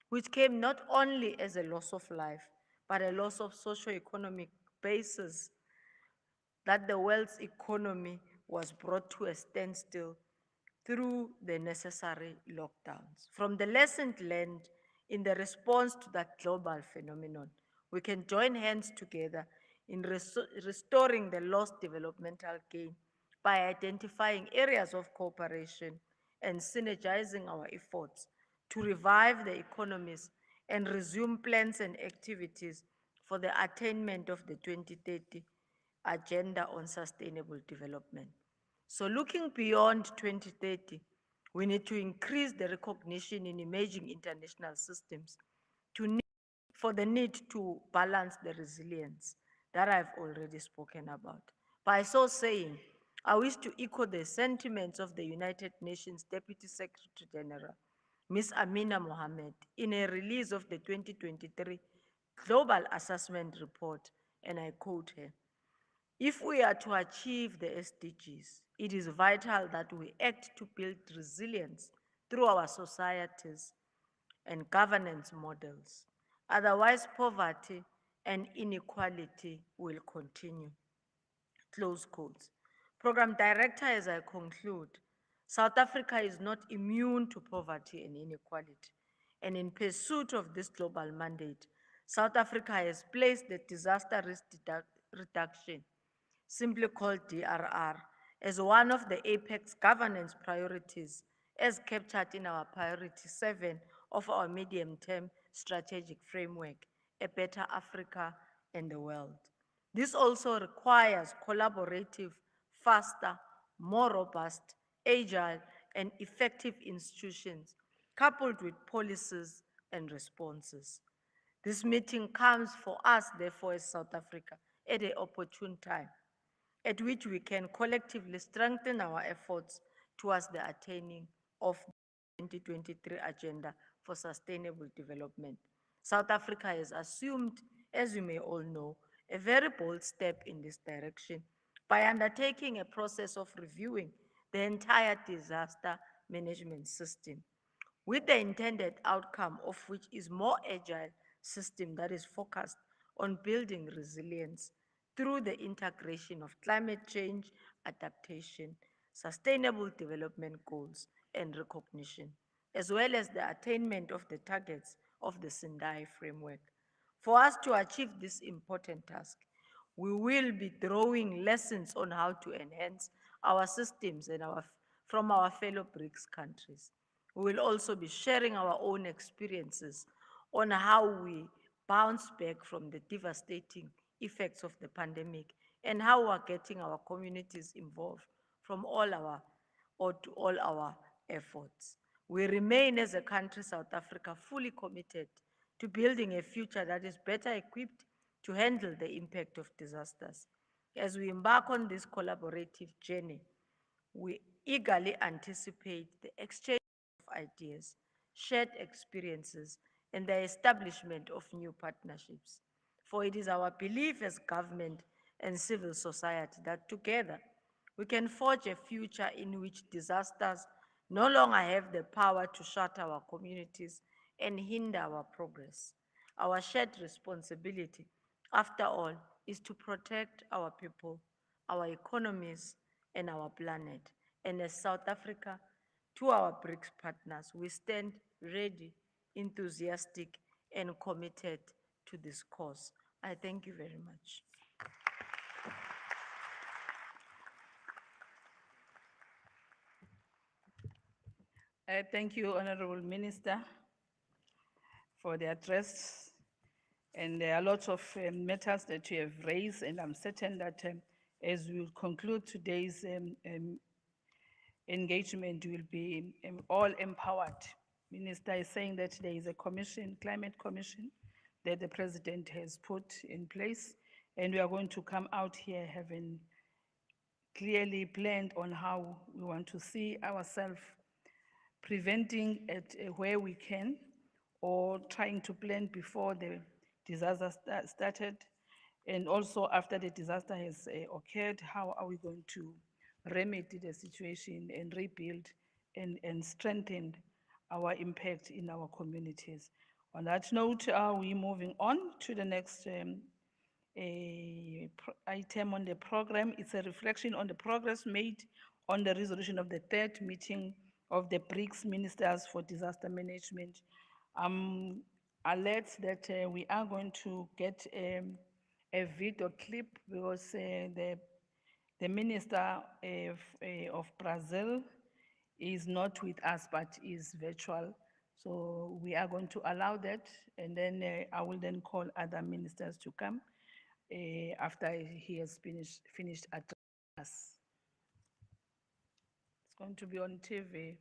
which came not only as a loss of life, but a loss of socio-economic basis, that the world's economy was brought to a standstill through the necessary lockdowns. From the lessons learned in the response to that global phenomenon, we can join hands together in restoring the lost developmental gain by identifying areas of cooperation and synergizing our efforts to revive the economies and resume plans and activities for the attainment of the 2030 Agenda on Sustainable Development. So looking beyond 2030, we need to increase the recognition in emerging international systems for the need to balance the resilience that I've already spoken about. By so saying, I wish to echo the sentiments of the United Nations Deputy Secretary General, Ms. Amina Mohammed, in a release of the 2023 Global Assessment Report, and I quote her, "If we are to achieve the SDGs, it is vital that we act to build resilience through our societies and governance models. Otherwise, poverty and inequality will continue." Close quotes. Program Director, as I conclude, South Africa is not immune to poverty and inequality. And in pursuit of this global mandate, South Africa has placed the disaster risk reduction, simply called DRR, as one of the apex governance priorities as captured in our priority 7 of our medium-term strategic framework, A Better Africa and the World. This also requires collaborative, faster, more robust, agile, and effective institutions, coupled with policies and responses. This meeting comes for us, therefore, as South Africa, at an opportune time, at which we can collectively strengthen our efforts towards the attaining of the 2023 Agenda for Sustainable Development. South Africa has assumed, as you may all know, a very bold step in this direction by undertaking a process of reviewing the entire disaster management system, with the intended outcome of which is more agile system that is focused on building resilience through the integration of climate change adaptation, sustainable development goals, and recognition, as well as the attainment of the targets of the Sendai framework. For us to achieve this important task, we will be drawing lessons on how to enhance our systems and from our fellow BRICS countries. We will also be sharing our own experiences on how we bounce back from the devastating effects of the pandemic and how we're getting our communities involved from all our efforts. We remain as a country, South Africa, fully committed to building a future that is better equipped to handle the impact of disasters. As we embark on this collaborative journey, we eagerly anticipate the exchange of ideas, shared experiences, and the establishment of new partnerships. For it is our belief as government and civil society that together we can forge a future in which disasters no longer have the power to shatter our communities and hinder our progress. Our shared responsibility, after all, is to protect our people, our economies, and our planet. And as South Africa, to our BRICS partners, we stand ready, enthusiastic, and committed to this cause. I thank you very much. Thank you, Honorable Minister. for the address. And there are lots of matters that you have raised, and I'm certain that as we conclude today's engagement, will be all empowered. Minister is saying that there is a commission, climate commission, that the president has put in place, and we are going to come out here having clearly planned on how we want to see ourselves preventing it where we can, or trying to plan before the disaster started, and also after the disaster has occurred, how are we going to remedy the situation and rebuild and strengthen our impact in our communities. On that note, we're moving on to the next item on the program. It's a reflection on the progress made on the resolution of the third meeting of the BRICS Ministers for Disaster Management. Alert that we are going to get a video clip because the Minister of Brazil is not with us, but is virtual. So we are going to allow that, and then I will then call other ministers to come after he has finished addressing us. It's going to be on TV.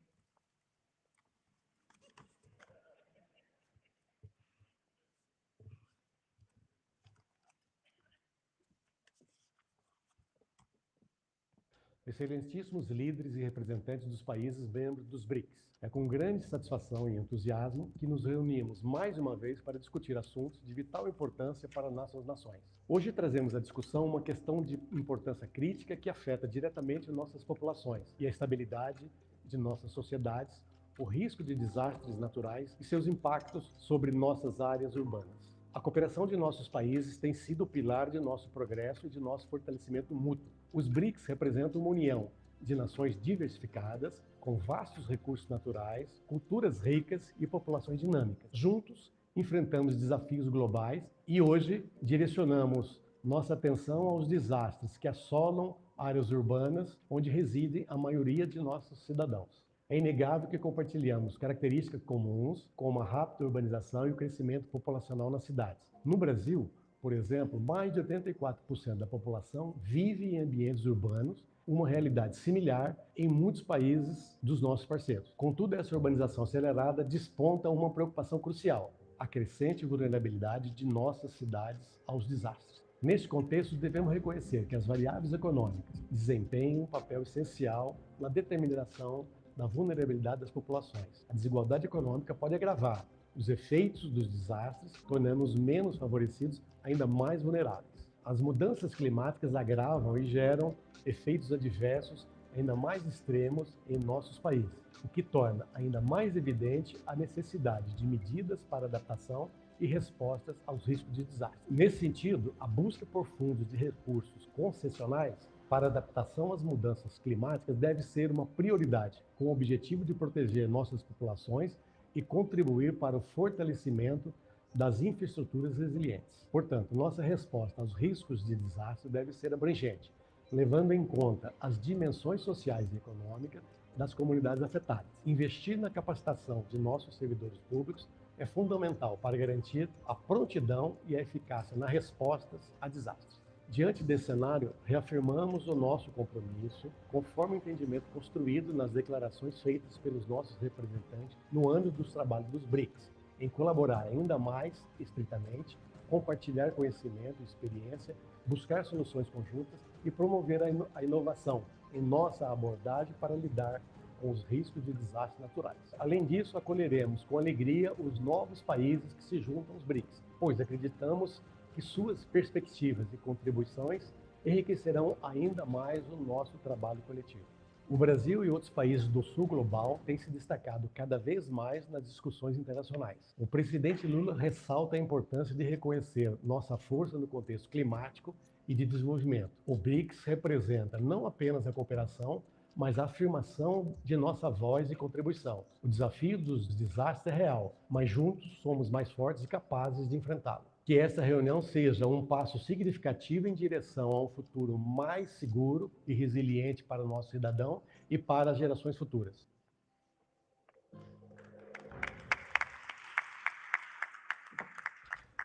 Excelentíssimos líderes e representantes dos países membros dos BRICS, é com grande satisfação e entusiasmo que nos reunimos mais uma vez para discutir assuntos de vital importância para nossas nações. Hoje trazemos à discussão uma questão de importância crítica que afeta diretamente nossas populações e a estabilidade de nossas sociedades, o risco de desastres naturais e seus impactos sobre nossas áreas urbanas. A cooperação de nossos países tem sido o pilar de nosso progresso e de nosso fortalecimento mútuo. Os BRICS representam uma união de nações diversificadas, com vastos recursos naturais, culturas ricas e populações dinâmicas. Juntos, enfrentamos desafios globais e hoje direcionamos nossa atenção aos desastres que assolam áreas urbanas onde residem a maioria de nossos cidadãos. É inegável que compartilhamos características comuns, como a rápida urbanização e o crescimento populacional nas cidades. No Brasil, por exemplo, mais de 84% da população vive em ambientes urbanos, uma realidade similar em muitos países dos nossos parceiros. Contudo, essa urbanização acelerada desponta uma preocupação crucial: a crescente vulnerabilidade de nossas cidades aos desastres. Neste contexto, devemos reconhecer que as variáveis econômicas desempenham um papel essencial na determinação da vulnerabilidade das populações. A desigualdade econômica pode agravar os efeitos dos desastres, tornando-os menos favorecidos ainda mais vulneráveis. As mudanças climáticas agravam e geram efeitos adversos ainda mais extremos em nossos países, o que torna ainda mais evidente a necessidade de medidas para adaptação e respostas aos riscos de desastre. Nesse sentido, a busca por fundos de recursos concessionais para adaptação às mudanças climáticas deve ser uma prioridade, com o objetivo de proteger nossas populações e contribuir para o fortalecimento das infraestruturas resilientes. Portanto, nossa resposta aos riscos de desastre deve ser abrangente, levando em conta as dimensões sociais e econômicas das comunidades afetadas. Investir na capacitação de nossos servidores públicos é fundamental para garantir a prontidão e a eficácia nas respostas a desastres. Diante desse cenário, reafirmamos o nosso compromisso, conforme o entendimento construído nas declarações feitas pelos nossos representantes no âmbito dos trabalhos dos BRICS, em colaborar ainda mais estritamente, compartilhar conhecimento e experiência, buscar soluções conjuntas e promover a inovação em nossa abordagem para lidar com os riscos de desastres naturais. Além disso, acolheremos com alegria os novos países que se juntam aos BRICS, pois acreditamos que suas perspectivas e contribuições enriquecerão ainda mais o nosso trabalho coletivo. O Brasil e outros países do sul global têm se destacado cada vez mais nas discussões internacionais. O presidente Lula ressalta a importância de reconhecer nossa força no contexto climático e de desenvolvimento. O BRICS representa não apenas a cooperação, mas a afirmação de nossa voz e contribuição. O desafio dos desastres é real, mas juntos somos mais fortes e capazes de enfrentá-lo. Que esta reunião seja um passo significativo em direção a um futuro mais seguro e resiliente para o nosso cidadão e para as gerações futuras.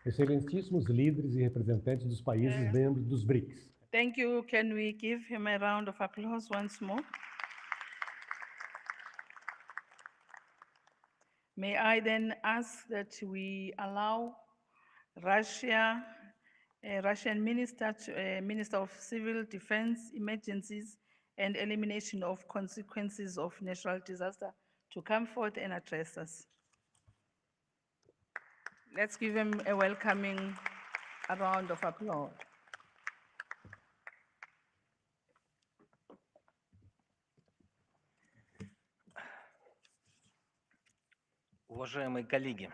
Excelentíssimos líderes e representantes dos países membros dos BRICS. Thank you. Can we give him a round of applause once more? May I then ask that we allow Russian Minister of Civil Defense, Emergencies and Elimination of Consequences of Natural Disaster to come forth and address us. Let's give him a welcoming round of applause. Уважаемые коллеги,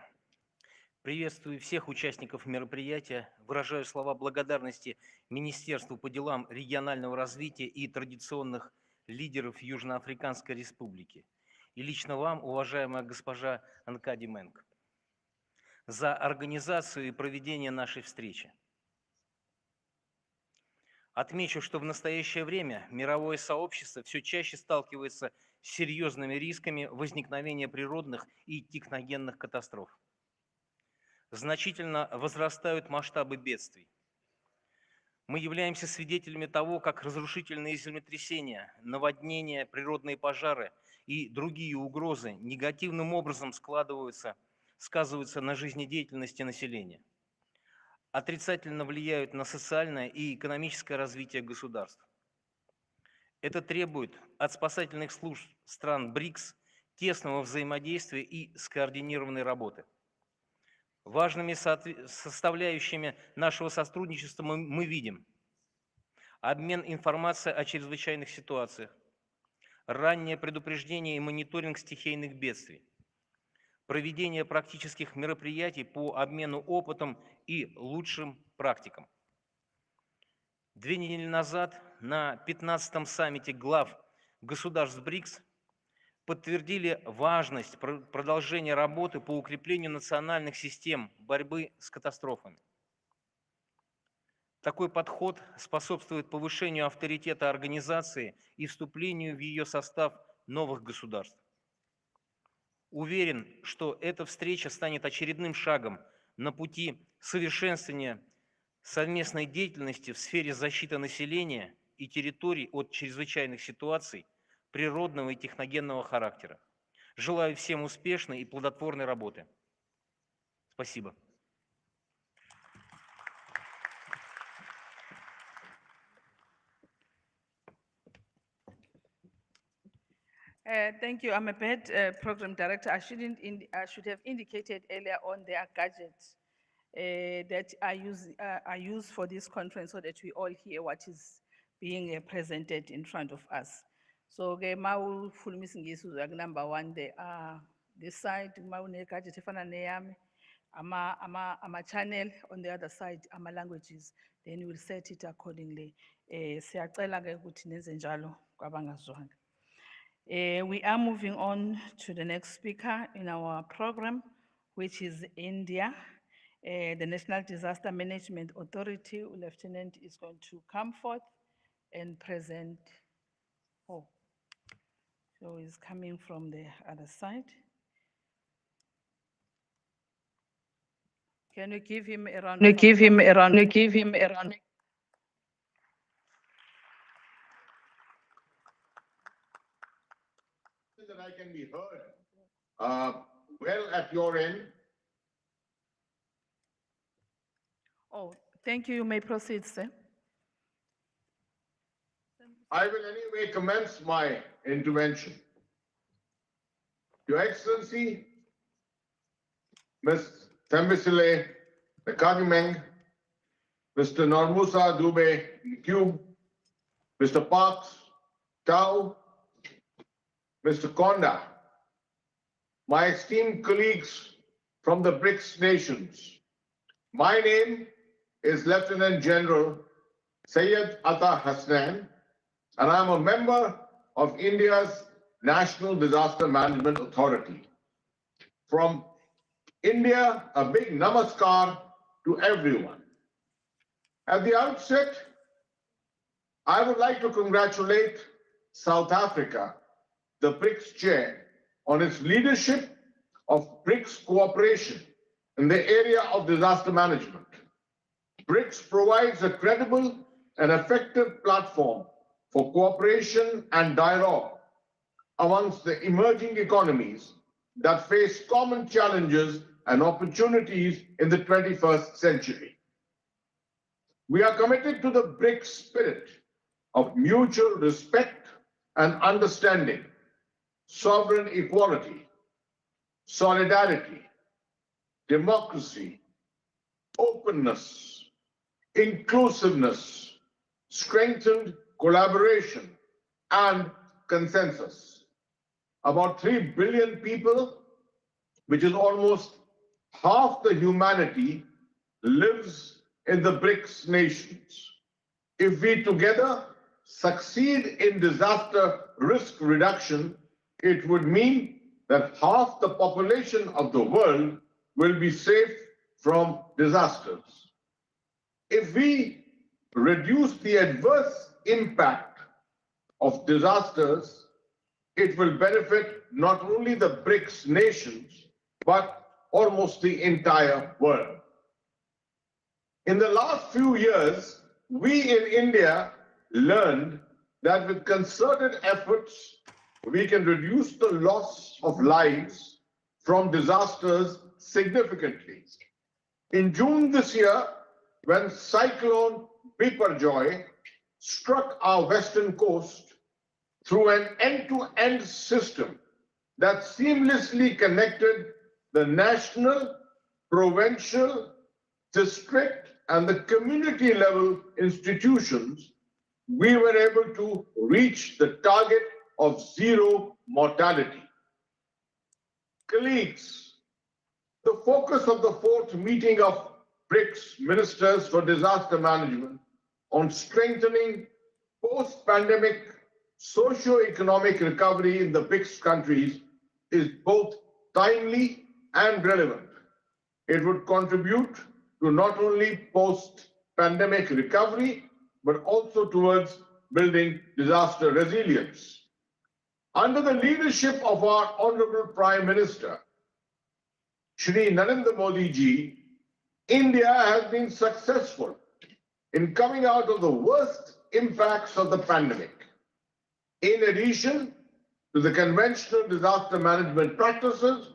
приветствую всех участников мероприятия, выражаю слова благодарности Министерству по делам регионального развития и традиционных лидеров Южноафриканской Республики и лично вам, уважаемая госпожа Нкади Менг, за организацию и проведение нашей встречи. Отмечу, что в настоящее время мировое сообщество все чаще сталкивается с серьезными рисками возникновения природных и техногенных катастроф. Значительно возрастают масштабы бедствий. Мы являемся свидетелями того, как разрушительные землетрясения, наводнения, природные пожары и другие угрозы негативным образом сказываются на жизнедеятельности населения, отрицательно влияют на социальное и экономическое развитие государств. Это требует от спасательных служб стран БРИКС тесного взаимодействия и скоординированной работы. Важными составляющими нашего сотрудничества мы видим обмен информацией о чрезвычайных ситуациях, раннее предупреждение и мониторинг стихийных бедствий, проведение практических мероприятий по обмену опытом и лучшим практикам. 2 недели назад на 15-м саммите глав государств БРИКС подтвердили важность продолжения работы по укреплению национальных систем борьбы с катастрофами. Такой подход способствует повышению авторитета организации и вступлению в ее состав новых государств. Уверен, что эта встреча станет очередным шагом на пути совершенствования совместной деятельности в сфере защиты населения и территорий от чрезвычайных ситуаций природного и техногенного характера. Желаю всем успешной и плодотворной работы. Спасибо. Thank you. I'm a bad program director. I should have indicated earlier on their gadgets that are used for this conference so that we all hear what is being presented in front of us. So, ma full missing is number one. They are this side. Ma gadget efana neyami. Ama channel on the other side. Ama languages. Then we'll set it accordingly. Siyacela ke ukuthi nenze njalo kwabangazwanga. We are moving on to the next speaker in our program, which is India. The National Disaster Management Authority, Lieutenant, is going to come forth and present. Oh, so he's coming from the other side. Can you give him a round? Give him a round. Give him a round. That I can be heard well at your end. Oh, thank you. You may proceed, sir. I will anyway commence my intervention. Your Excellency, Ms. Thembisile Nkadimeng, Mr. Normusa Dube Q, Mr. Parks Tau, Mr. Konda, my esteemed colleagues from the BRICS nations, my name is Lieutenant General Syed Atta Hasnan, and I'm a member of India's National Disaster Management Authority. From India, a big namaskar to everyone. At the outset, I would like to congratulate South Africa, the BRICS chair, on its leadership of BRICS cooperation in the area of disaster management. BRICS provides a credible and effective platform for cooperation and dialogue amongst the emerging economies that face common challenges and opportunities in the 21st century. We are committed to the BRICS spirit of mutual respect and understanding, sovereign equality, solidarity, democracy, openness, inclusiveness, strengthened collaboration, and consensus. About 3 billion people, which is almost half the humanity, lives in the BRICS nations. If we together succeed in disaster risk reduction, it would mean that half the population of the world will be safe from disasters. If we reduce the adverse impact of disasters, it will benefit not only the BRICS nations, but almost the entire world. In the last few years, we in India learned that with concerted efforts, we can reduce the loss of lives from disasters significantly. In June this year, when Cyclone Biparjoy struck our western coast, through an end-to-end system that seamlessly connected the national, provincial, district, and the community level institutions, we were able to reach the target of zero mortality. Colleagues, the focus of the fourth meeting of BRICS Ministers for Disaster Management on strengthening post-pandemic socio-economic recovery in the BRICS countries is both timely and relevant. It would contribute to not only post-pandemic recovery, but also towards building disaster resilience. Under the leadership of our Honorable Prime Minister, Shri Narendra Modi ji, India has been successful in coming out of the worst impacts of the pandemic. In addition to the conventional disaster management practices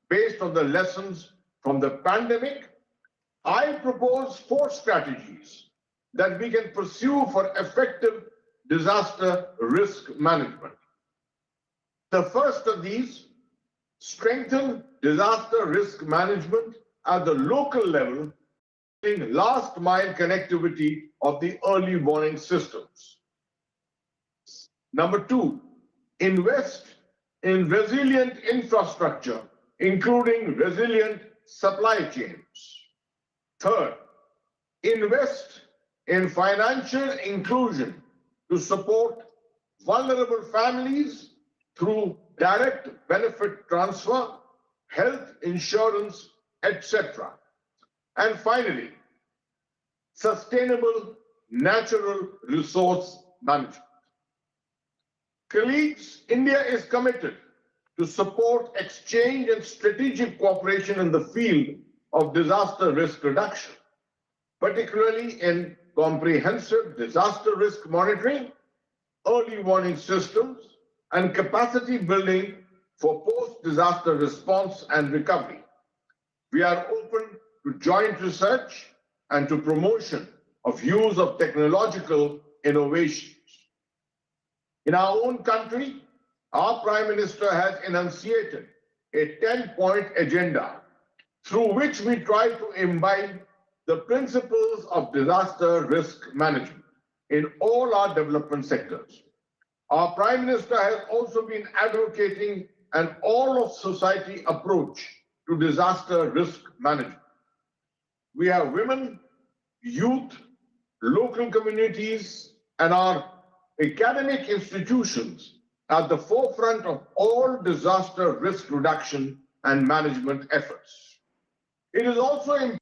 based on the lessons from the pandemic, I propose 4 strategies that we can pursue for effective disaster risk management. The first of these, strengthen disaster risk management at the local level, in last mile connectivity of the early warning systems. Number 2, invest in resilient infrastructure, including resilient supply chains. Third, invest in financial inclusion to support vulnerable families through direct benefit transfer, health insurance, etc. And finally, sustainable natural resource management. Colleagues, India is committed to support exchange and strategic cooperation in the field of disaster risk reduction, particularly in comprehensive disaster risk monitoring, early warning systems, and capacity building for post-disaster response and recovery. We are open to joint research and to promotion of use of technological innovations. In our own country, our Prime Minister has enunciated a 10-point agenda through which we try to imbibe the principles of disaster risk management in all our development sectors. Our Prime Minister has also been advocating an all-of-society approach to disaster risk management. We have women, youth, local communities, and our academic institutions at the forefront of all disaster risk reduction and management efforts. It is also important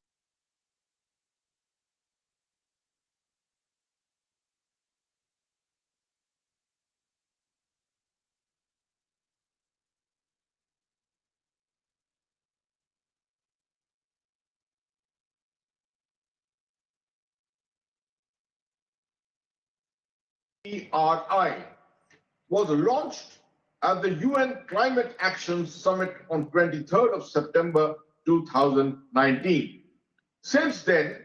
BRI was launched at the UN Climate Action Summit on 23rd of September 2019. Since then,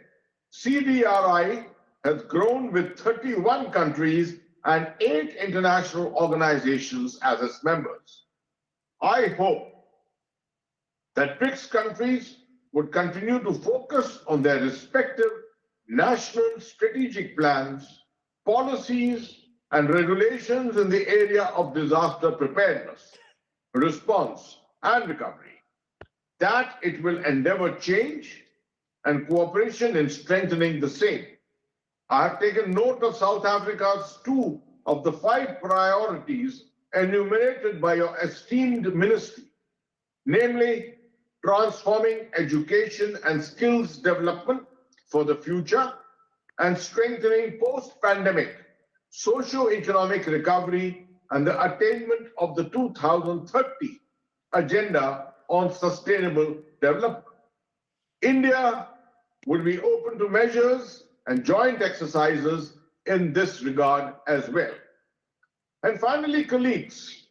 CBRI has grown with 31 countries and 8 international organizations as its members. I hope that BRICS countries would continue to focus on their respective national strategic plans, policies, and regulations in the area of disaster preparedness, response, and recovery. That it will endeavor change and cooperation in strengthening the same. I have taken note of South Africa's 2 of the 5 priorities enumerated by your esteemed ministry, namely transforming education and skills development for the future and strengthening post-pandemic socio-economic recovery and the attainment of the 2030 Agenda on Sustainable Development. India will be open to measures and joint exercises in this regard as well. And finally, colleagues,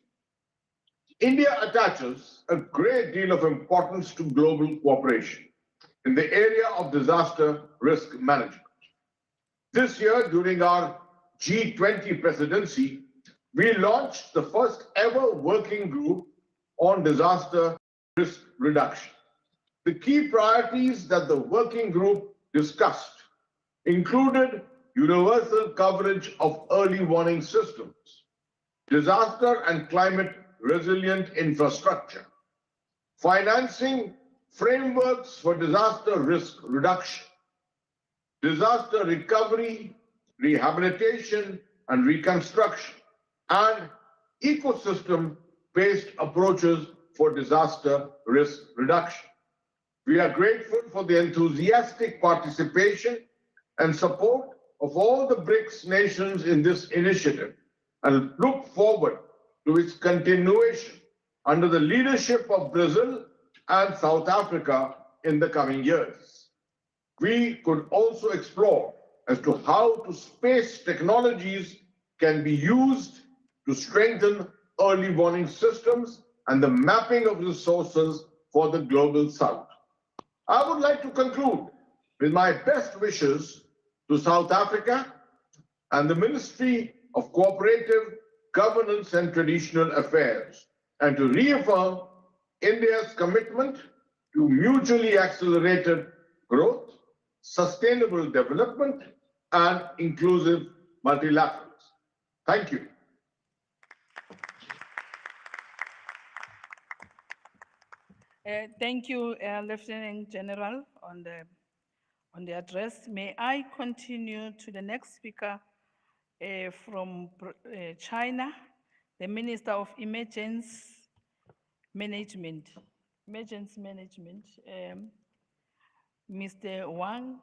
India attaches a great deal of importance to global cooperation in the area of disaster risk management. This year, during our G20 presidency, we launched the first ever working group on disaster risk reduction. The key priorities that the working group discussed included universal coverage of early warning systems, disaster and climate resilient infrastructure, financing frameworks for disaster risk reduction, disaster recovery, rehabilitation and reconstruction, and ecosystem-based approaches for disaster risk reduction. We are grateful for the enthusiastic participation and support of all the BRICS nations in this initiative and look forward to its continuation under the leadership of Brazil and South Africa in the coming years. We could also explore as to how space technologies can be used to strengthen early warning systems and the mapping of resources for the global south. I would like to conclude with my best wishes to South Africa and the Ministry of Cooperative Governance and Traditional Affairs, and to reaffirm India's commitment to mutually accelerated growth, sustainable development, and inclusive multilateralism. Thank you. Thank you, Lieutenant General, on the address. May I continue to the next speaker from China, the Minister of Emergency Management, Mr. Wang.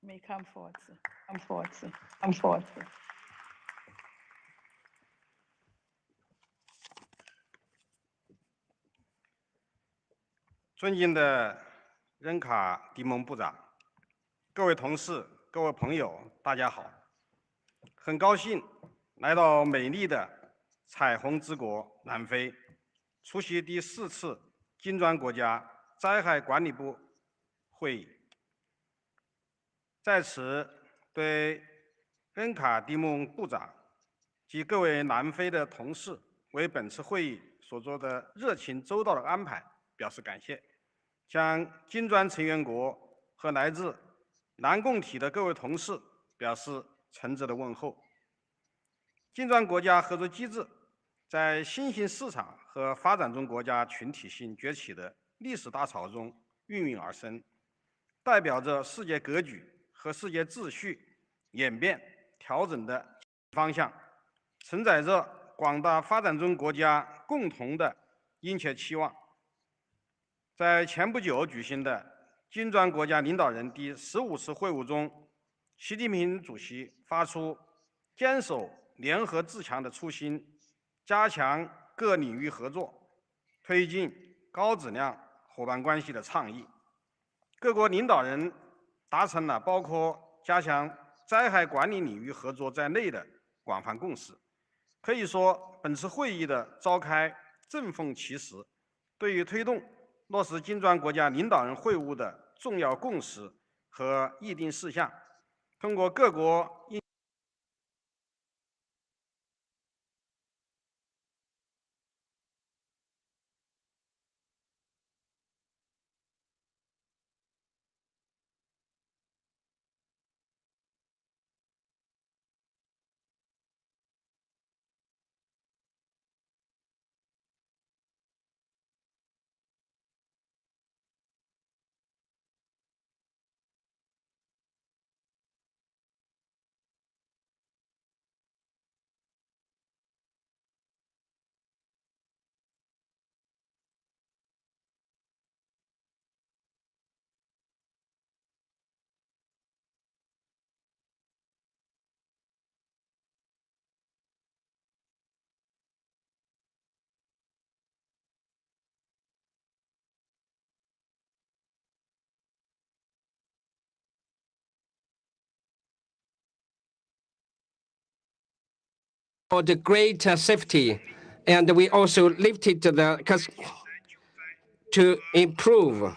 May come forward, sir. Come forward, sir. Come forward, sir.尊敬的任卡迪蒙部长，各位同事、各位朋友，大家好！很高兴来到美丽的彩虹之国南非，出席第4次金砖国家灾害管理部会议。在此，对任卡迪蒙部长及各位南非的同事为本次会议所做的热情周到的安排表示感谢。 向金砖成员国和来自南共体的各位同事表示诚挚的问候。金砖国家合作机制在新兴市场和发展中国家群体性崛起的历史大潮中孕育而生，代表着世界格局和世界秩序演变调整的方向，承载着广大发展中国家共同的殷切期望。 在前不久举行的金砖国家领导人第15次会晤中，习近平主席发出坚守联合自强的初心，加强各领域合作，推进高质量伙伴关系的倡议。各国领导人达成了包括加强灾害管理领域合作在内的广泛共识。可以说，本次会议的召开振奋其时，对于推动落实金砖国家领导人会晤的重要共识和议定事项，通过各国for the great safety, and we also lifted to improve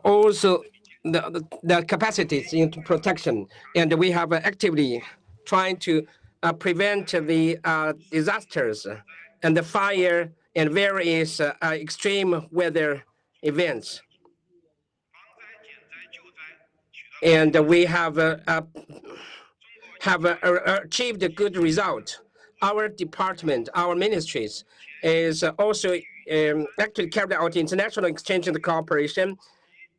also the capacities into protection, and we have actively trying to prevent the disasters and the fire and various extreme weather events. And we have achieved a good result. Our department, our ministries, is also actually carried out international exchange and cooperation.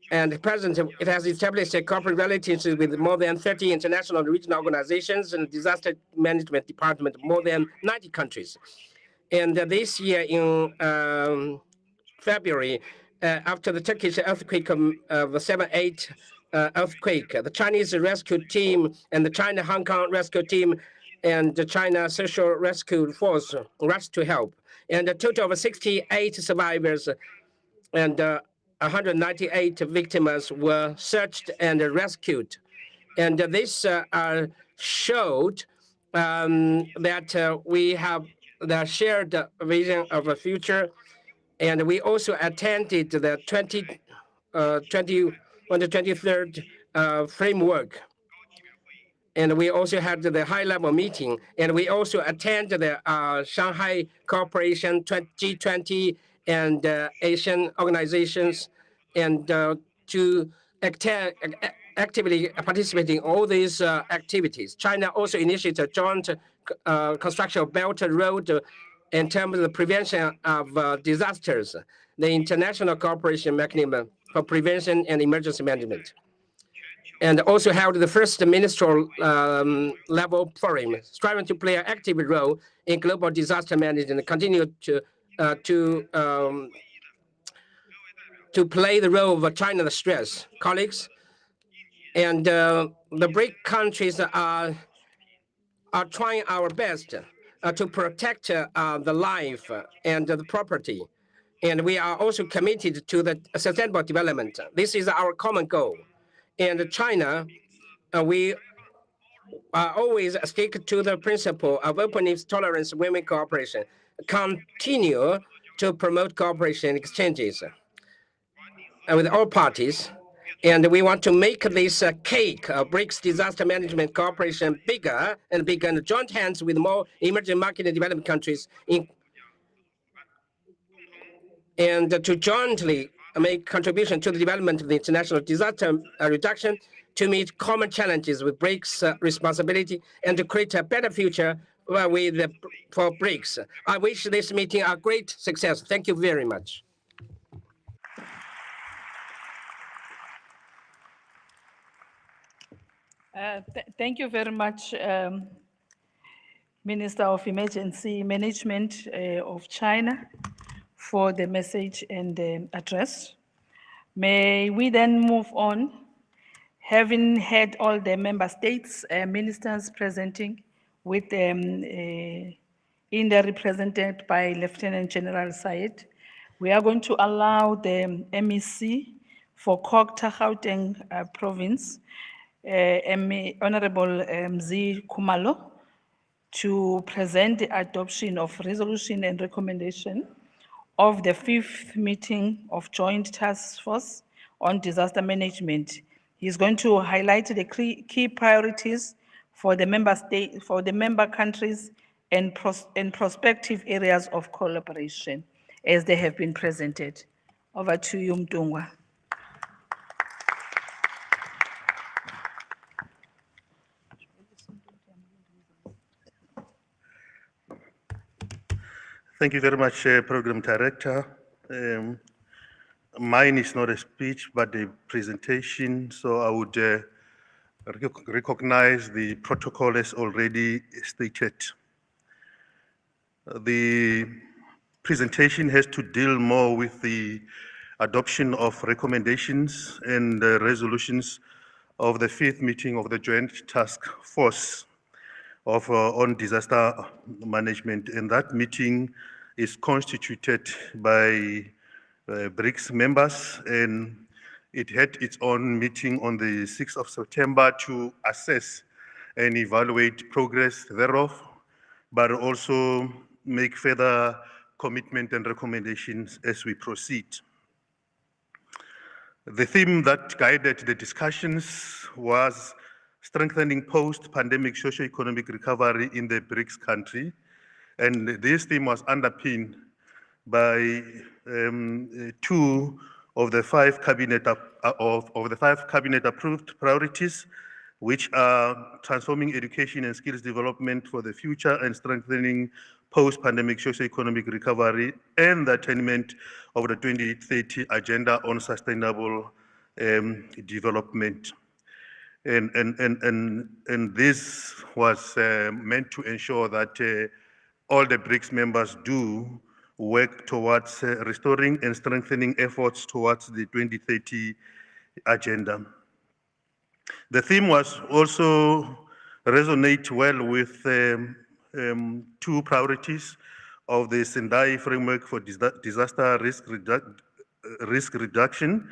And at present, it has established a corporate relationship with more than 30 international and regional organizations and disaster management department, more than 90 countries. And this year in February, after the Turkish earthquake of 7.8 earthquake, the Chinese rescue team and the China-Hong Kong rescue team and the China Social Rescue Force rushed to help. And a total of 68 survivors and 198 victims were searched and rescued. And this showed that we have the shared vision of a future. And we also attended the 23rd framework. And we also had the high-level meeting. And we also attended the Shanghai Cooperation G20 and Asian organizations, and to actively participate in all these activities. China also initiated a joint construction of Belt and Road in terms of the prevention of disasters, the international cooperation mechanism for prevention and emergency management, and also held the first ministerial level forum, striving to play an active role in global disaster management and continue to play the role of China the stress. Colleagues, and the BRIC countries are trying our best to protect the life and the property. And we are also committed to the sustainable development. This is our common goal. And China, we always stick to the principle of openness, tolerance, women cooperation, continue to promote cooperation exchanges with all parties. And we want to make this cake of BRICS disaster management cooperation bigger and bigger, and joint hands with more emerging market and developing countries and to jointly make contribution to the development of the international disaster reduction, to meet common challenges with BRICS responsibility, and to create a better future for BRICS. I wish this meeting a great success. Thank you very much. Thank you very much, Minister of Emergency Management of China, for the message and the address. May we then move on, having had all the member states ministers presenting with India represented by Lieutenant General Syed. We are going to allow the MEC for Kokta Gauteng province, Honorable Mzi Kumalo, to present the adoption of resolution and recommendation of the 5th meeting of Joint Task Force on Disaster Management. He's going to highlight the key priorities for the member countries and prospective areas of collaboration as they have been presented. Over to you, Mtungwa. Thank you very much, Program Director. Mine is not a speech, but a presentation, so I would recognize the protocol as already stated. The presentation has to deal more with the adoption of recommendations and resolutions of the 5th meeting of the Joint Task Force on Disaster Management. And that meeting is constituted by BRICS members, and it had its own meeting on the 6th of September to assess and evaluate progress thereof, but also make further commitment and recommendations as we proceed. The theme that guided the discussions was strengthening post-pandemic socio-economic recovery in the BRICS country. And this theme was underpinned by 2 of the 5 cabinet approved priorities, which are transforming education and skills development for the future and strengthening post-pandemic socio-economic recovery and the attainment of the 2030 agenda on sustainable development. And this was meant to ensure that all the BRICS members do work towards restoring and strengthening efforts towards the 2030 agenda. The theme was also resonate well with 2 priorities of the Sendai Framework for Disaster Risk Reduction,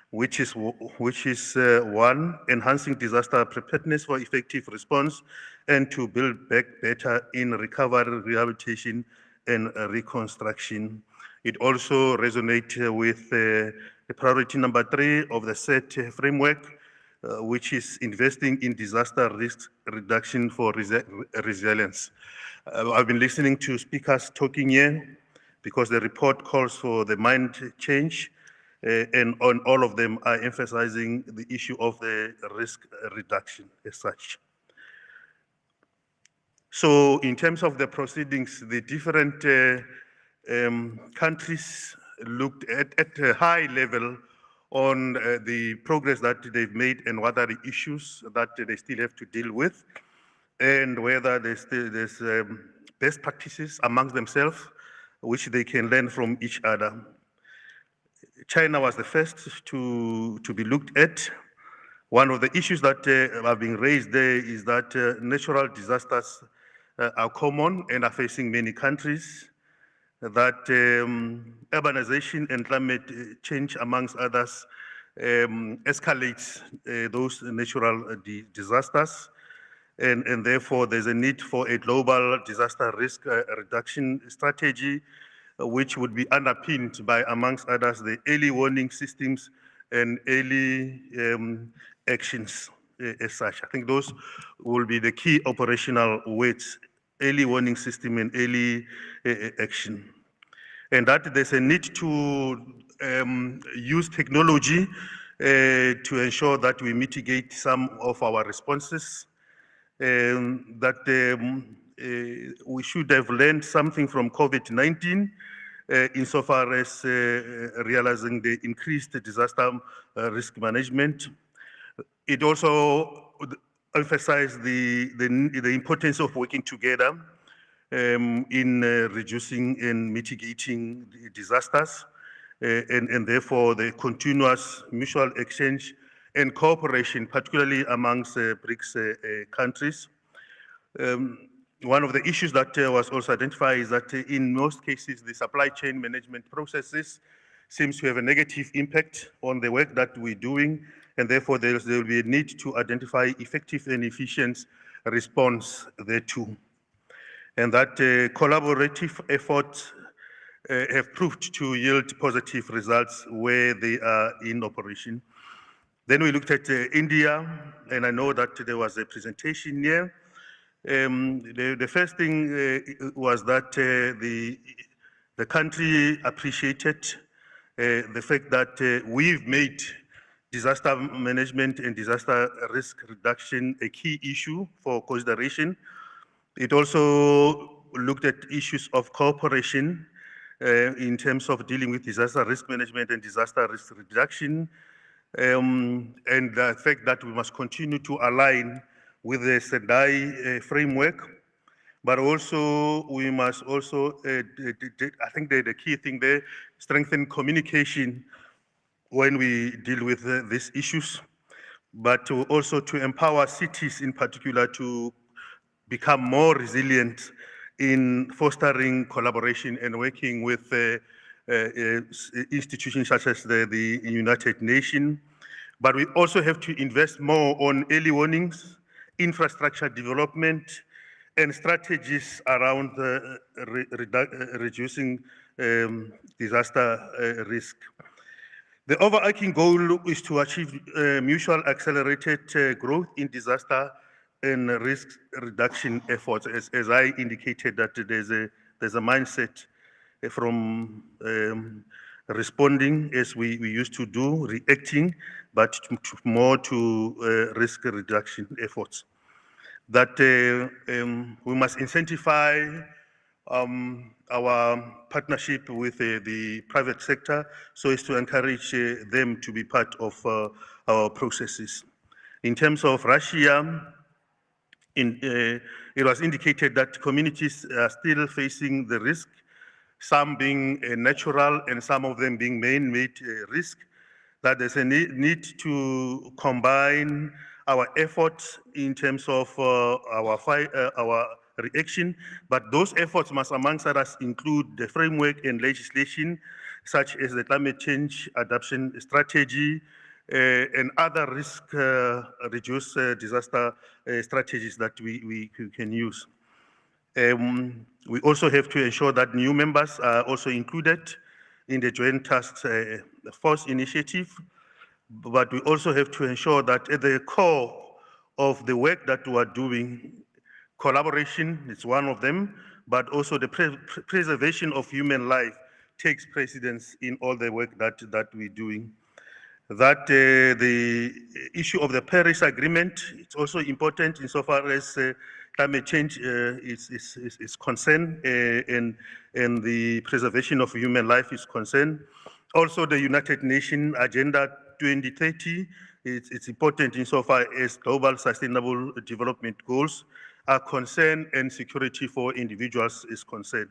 which is 1, enhancing disaster preparedness for effective response, and to build back better in recovery, rehabilitation, and reconstruction. It also resonates with the priority number 3 of the SET framework, which is investing in disaster risk reduction for resilience. I've been listening to speakers talking here because the report calls for the mind change, and on all of them are emphasizing the issue of the risk reduction as such. So in terms of the proceedings, the different countries looked at a high level on the progress that they've made and what are the issues that they still have to deal with, and whether there's best practices amongst themselves which they can learn from each other. China was the first to be looked at. One of the issues that are being raised there is that natural disasters are common and are facing many countries, that urbanization and climate change, amongst others, escalates those natural disasters, and therefore there's a need for a global disaster risk reduction strategy, which would be underpinned by, amongst others, the early warning systems and early actions as such. I think those will be the key operational weights: early warning system and early action. And that there's a need to use technology to ensure that we mitigate some of our responses, that we should have learned something from COVID-19 insofar as realizing the increased disaster risk management. It also emphasized the importance of working together in reducing and mitigating disasters, and therefore the continuous mutual exchange and cooperation, particularly amongst BRICS countries. One of the issues that was also identified is that in most cases, the supply chain management processes seems to have a negative impact on the work that we're doing, and therefore there will be a need to identify effective and efficient response thereto. And that collaborative efforts have proved to yield positive results where they are in operation. Then we looked at India, and I know that there was a presentation here. The first thing was that the country appreciated the fact that we've made disaster management and disaster risk reduction a key issue for consideration. It also looked at issues of cooperation in terms of dealing with disaster risk management and disaster risk reduction, and the fact that we must continue to align with the Sendai framework, but also we must also, I think the key thing there, strengthen communication when we deal with these issues, but also to empower cities in particular to become more resilient in fostering collaboration and working with institutions such as the United Nations. But we also have to invest more on early warnings, infrastructure development, and strategies around reducing disaster risk. The overarching goal is to achieve mutual accelerated growth in disaster and risk reduction efforts. As I indicated, that there's a mindset from responding as we used to do, reacting, but more to risk reduction efforts. That we must incentivize our partnership with the private sector so as to encourage them to be part of our processes. In terms of Russia, it was indicated that communities are still facing the risk, some being natural and some of them being man-made risk, that there's a need to combine our efforts in terms of our reaction, but those efforts must, amongst others, include the framework and legislation, such as the climate change adaptation strategy and other risk-reduced disaster strategies that we can use. We also have to ensure that new members are also included in the Joint Task Force initiative, but we also have to ensure that at the core of the work that we are doing, collaboration is one of them, but also the preservation of human life takes precedence in all the work that we're doing. That the issue of the Paris Agreement, it's also important insofar as climate change is concerned and the preservation of human life is concerned. Also, the United Nations Agenda 2030, it's important insofar as global sustainable development goals are concerned and security for individuals is concerned.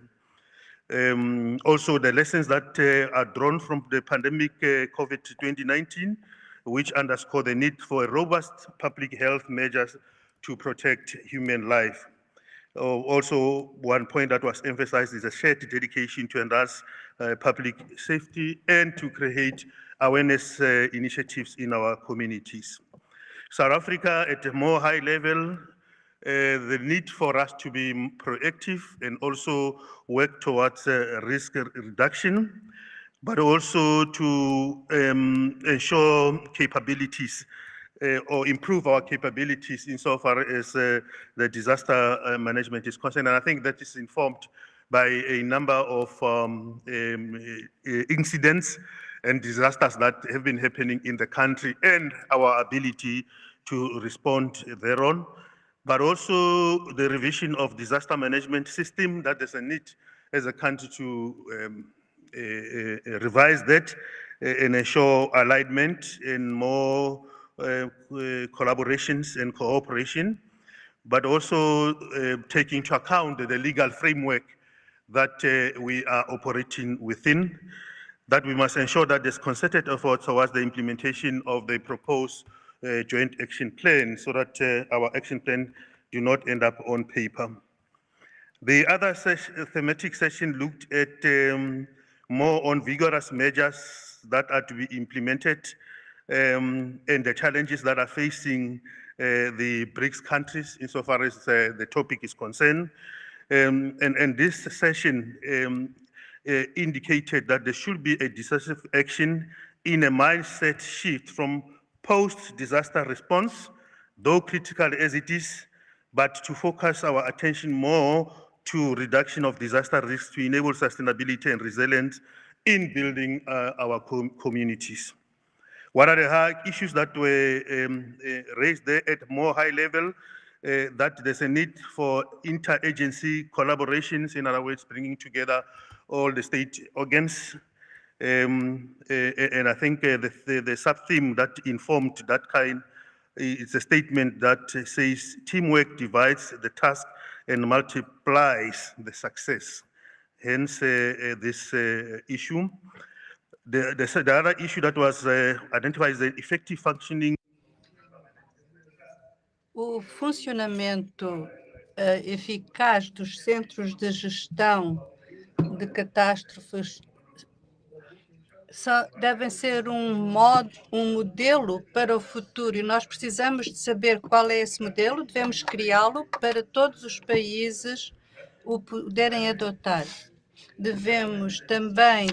Also, the lessons that are drawn from the pandemic COVID-19, which underscore the need for a robust public health measures to protect human life. Also, one point that was emphasized is a shared dedication to enhance public safety and to create awareness initiatives in our communities. South Africa, at a more high level, the need for us to be proactive and also work towards risk reduction, but also to ensure capabilities or improve our capabilities insofar as the disaster management is concerned. And I think that is informed by a number of incidents and disasters that have been happening in the country and our ability to respond thereon, but also the revision of disaster management system, that there's a need as a country to revise that and ensure alignment and more collaborations and cooperation, but also taking into account the legal framework that we are operating within, that we must ensure that there's concerted effort towards the implementation of the proposed joint action plan so that our action plan do not end up on paper. The other thematic session looked at more on vigorous measures that are to be implemented and the challenges that are facing the BRICS countries insofar as the topic is concerned. And this session indicated that there should be a decisive action in a mindset shift from post-disaster response, though critical as it is, but to focus our attention more to reduction of disaster risks to enable sustainability and resilience in building our communities. What are the high issues that were raised there at more high level? That there's a need for interagency collaborations, in other words, bringing together all the state organs. And I think the sub-theme that informed that kind is a statement that says teamwork divides the task and multiplies the success. Hence this issue. The other issue that was identified is the effective functioning. O funcionamento eficaz dos centros de gestão de catástrofes devem ser um modelo para o futuro, e nós precisamos de saber qual é esse modelo, devemos criá-lo para todos os países o poderem adotar. Devemos também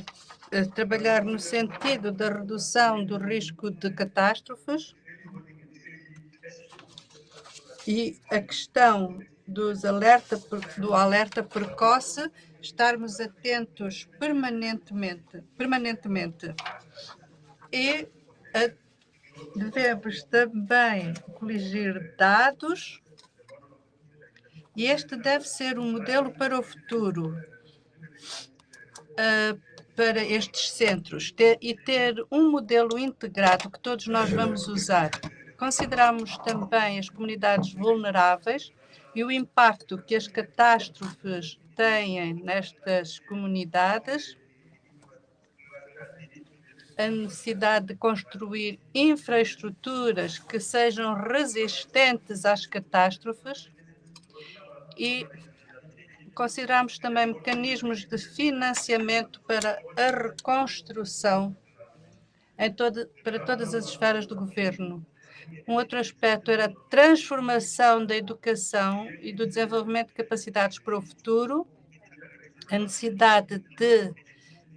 trabalhar no sentido da redução do risco de catástrofes e a questão do alerta precoce, estarmos atentos permanentemente. E devemos também coligir dados, e este deve ser um modelo para o futuro, para estes centros, e ter um modelo integrado que todos nós vamos usar. Consideramos também as comunidades vulneráveis e o impacto que as catástrofes têm nestas comunidades, a necessidade de construir infraestruturas que sejam resistentes às catástrofes e consideramos também mecanismos de financiamento para a reconstrução para todas as esferas do governo. Um outro aspecto era a transformação da educação e do desenvolvimento de capacidades para o futuro, a necessidade de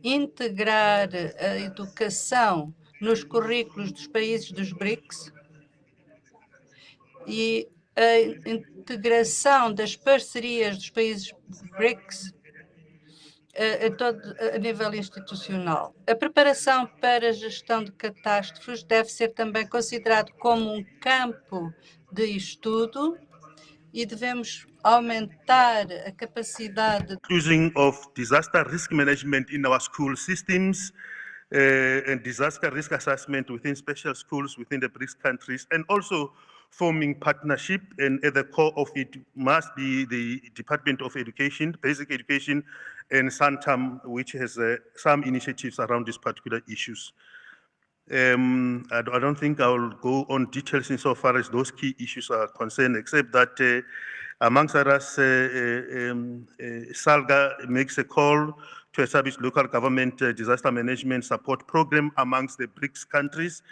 integrar a educação nos currículos dos países dos BRICS e a integração das parcerias dos países BRICS a nível institucional. A preparação para a gestão de catástrofes deve ser também considerado como um campo de estudo e devemos aumentar a capacidade Inclusion of disaster risk management in our school systems and disaster risk assessment within special schools within the BRICS countries, and also forming partnership, and at the core of it must be the Department of Education, Basic Education, and Santam, which has some initiatives around these particular issues. I don't think I will go on details insofar as those key issues are concerned, except that amongst others, SALGA makes a call to establish local government disaster management support program amongst the BRICS countries,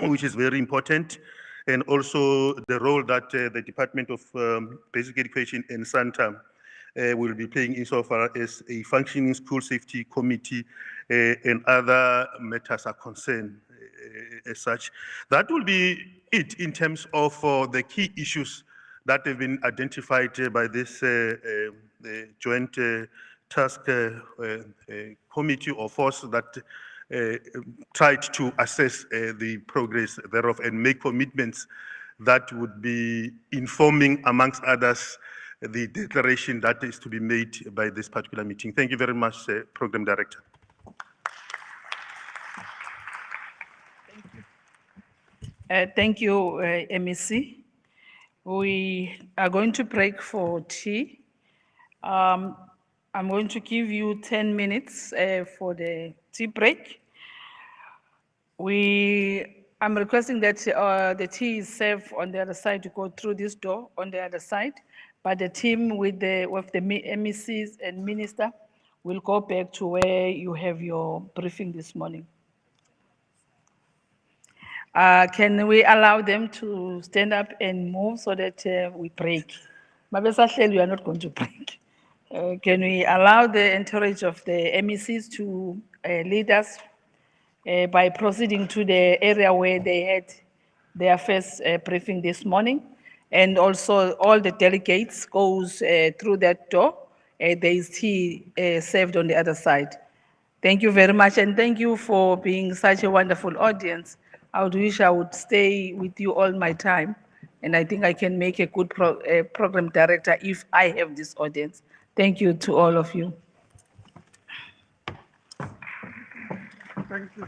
which is very important. And also the role that the Department of Basic Education and Santam will be playing insofar as a functioning school safety committee and other matters are concerned as such. That will be it in terms of the key issues that have been identified by this joint task committee or force that tried to assess the progress thereof and make commitments that would be informing, amongst others, the declaration that is to be made by this particular meeting. Thank you very much, Program Director. Thank you, MEC. We are going to break for tea. I'm going to give you 10 minutes for the tea break. I'm requesting that the tea is served on the other side to go through this door on the other side, but the team with the MECs and minister we'll go back to where you have your briefing this morning. Can we allow them to stand up and move so that we break? Mabesahleli, we are not going to break. Can we allow the entourage of the MECs to lead us by proceeding to the area where they had their first briefing this morning? And also all the delegates goes through that door. There is tea served on the other side. Thank you very much, and thank you for being such a wonderful audience. I would wish I would stay with you all my time, and I think I can make a good program director if I have this audience. Thank you to all of you. Thank you.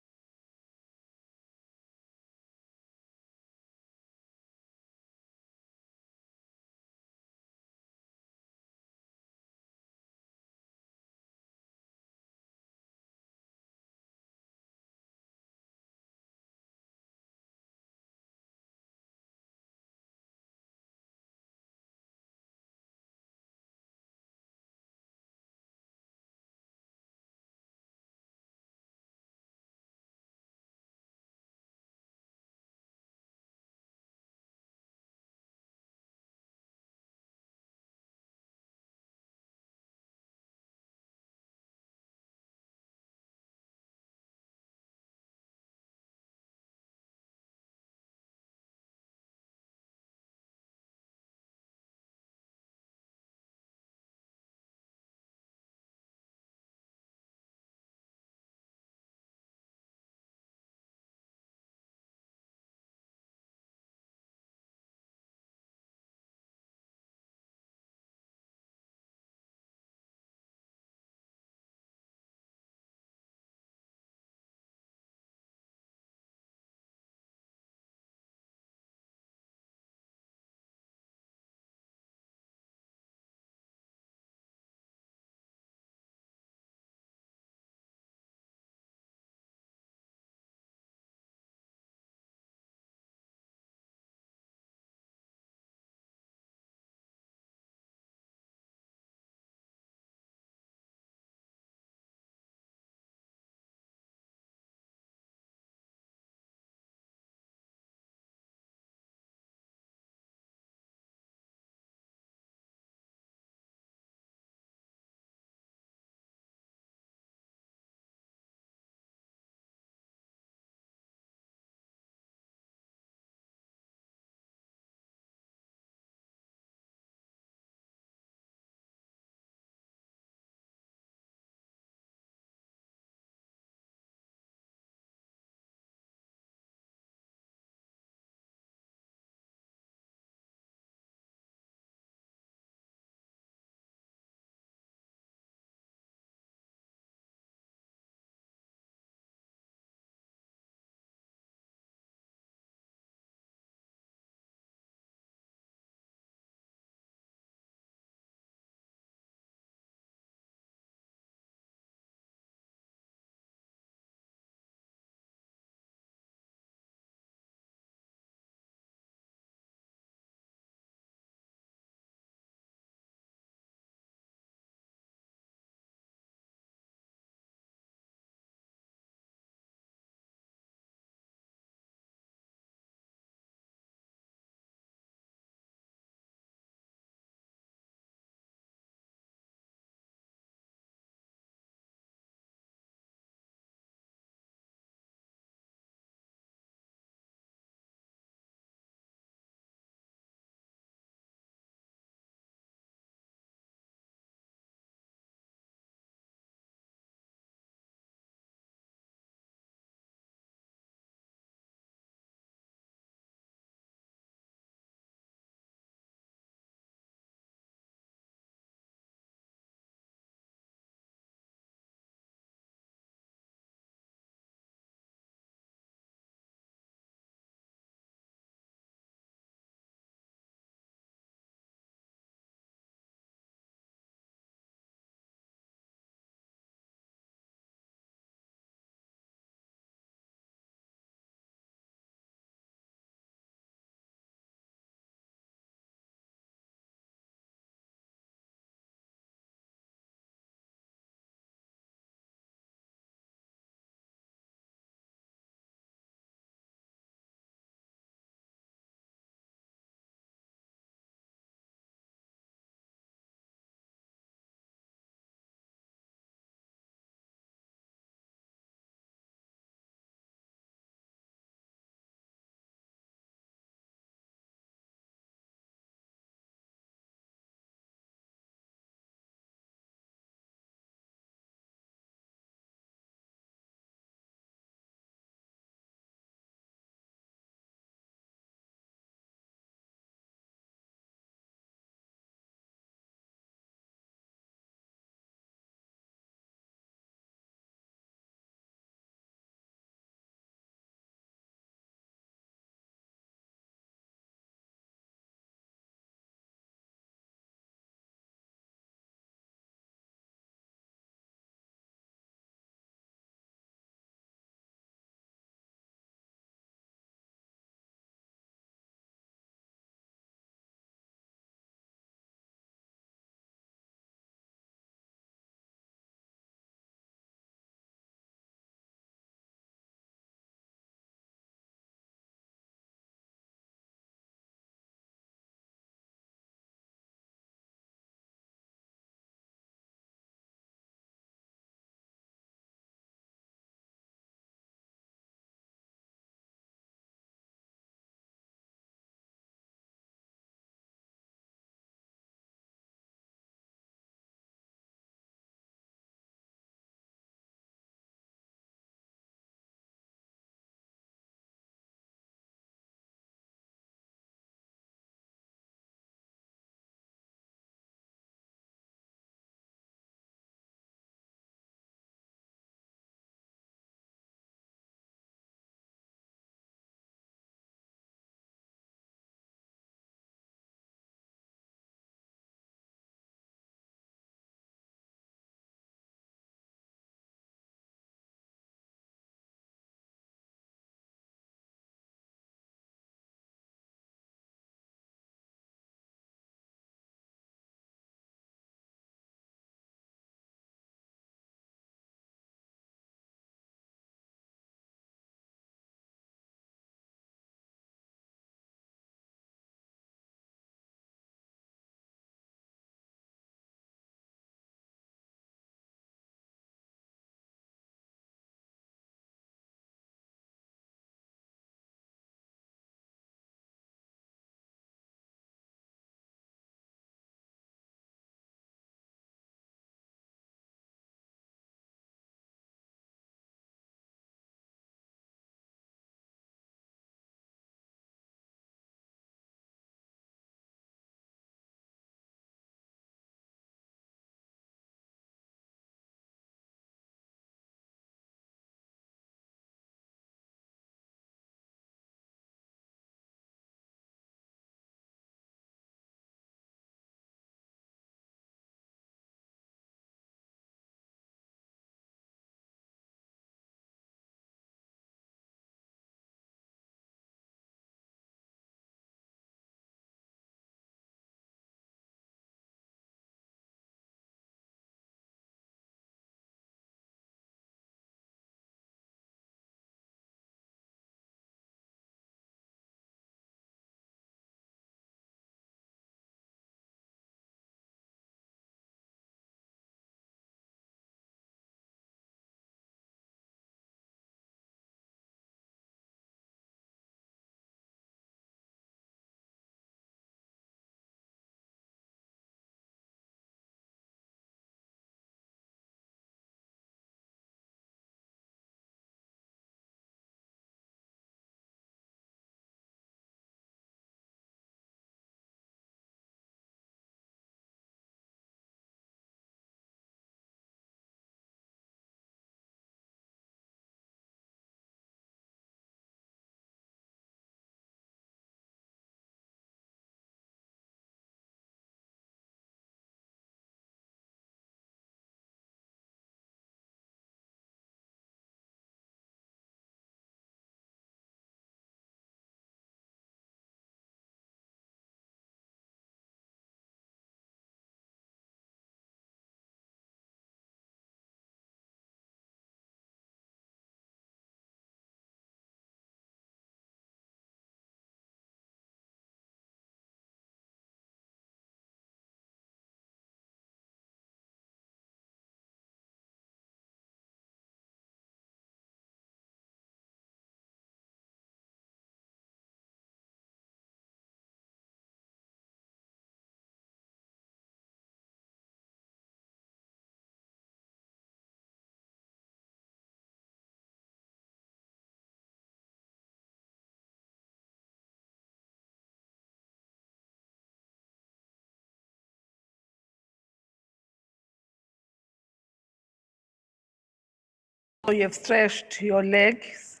So you have stretched your legs.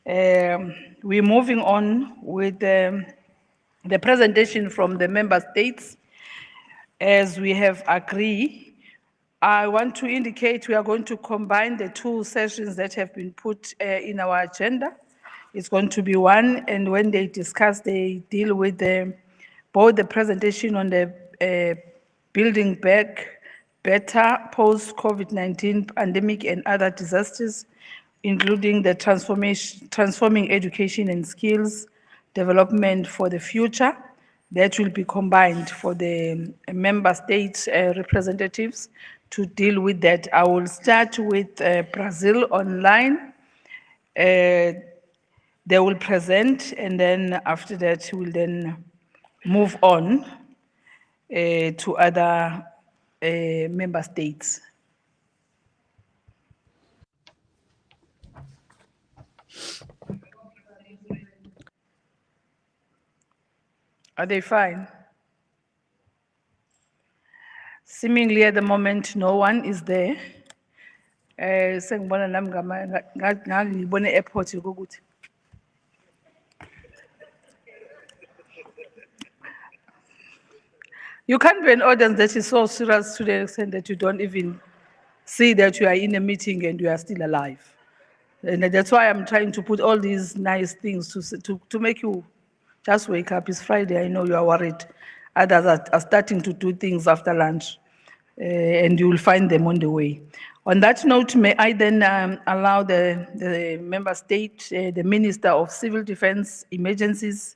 We're moving on with the presentation from the member states. As we have agreed, I want to indicate we are going to combine the two sessions that have been put in our agenda. It's going to be one, and when they discuss, they deal with both the presentation on the building back better post-COVID-19 pandemic and other disasters, including the transforming education and skills development for the future. That will be combined for the member states representatives to deal with that. I will start with Brazil online. They will present, and then after that, we'll then move on to other member states. Are they fine? Seemingly at the moment, no one is there. Sengibona nami ngibone airport ukuthi. You can't be an audience that is so serious to the extent that you don't even see that you are in a meeting and you are still alive. And that's why I'm trying to put all these nice things to make you just wake up. It's Friday, I know you are worried. Others are starting to do things after lunch, and you will find them on the way. On that note, may I then allow the member state, the Minister of Civil Defense, Emergencies,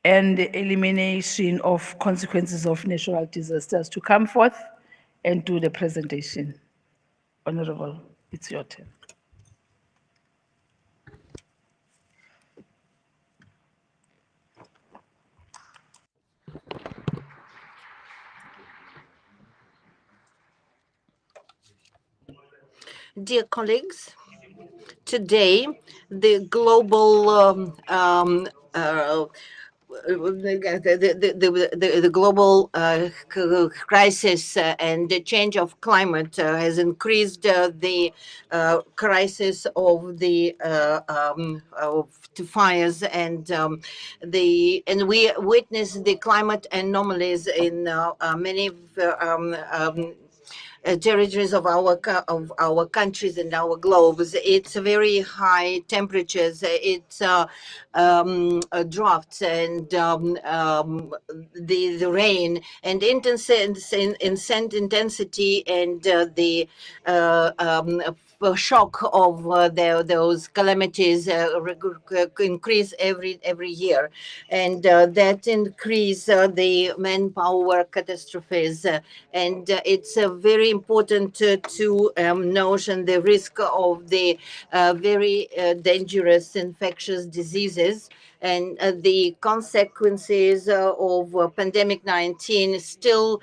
and the elimination of consequences of natural disasters to come forth and do the presentation. Honorable, it's your turn. Dear colleagues, today the global the global crisis and the change of climate has increased the crisis of the fires, and we witness the climate anomalies in many territories of our countries and our globes. It's very high temperatures, it's droughts, and the rain and intensity and the shock of those calamities increase every year, and that increase the manpower catastrophes, and it's very important to notion the risk of the very dangerous infectious diseases, and the consequences of pandemic 19 still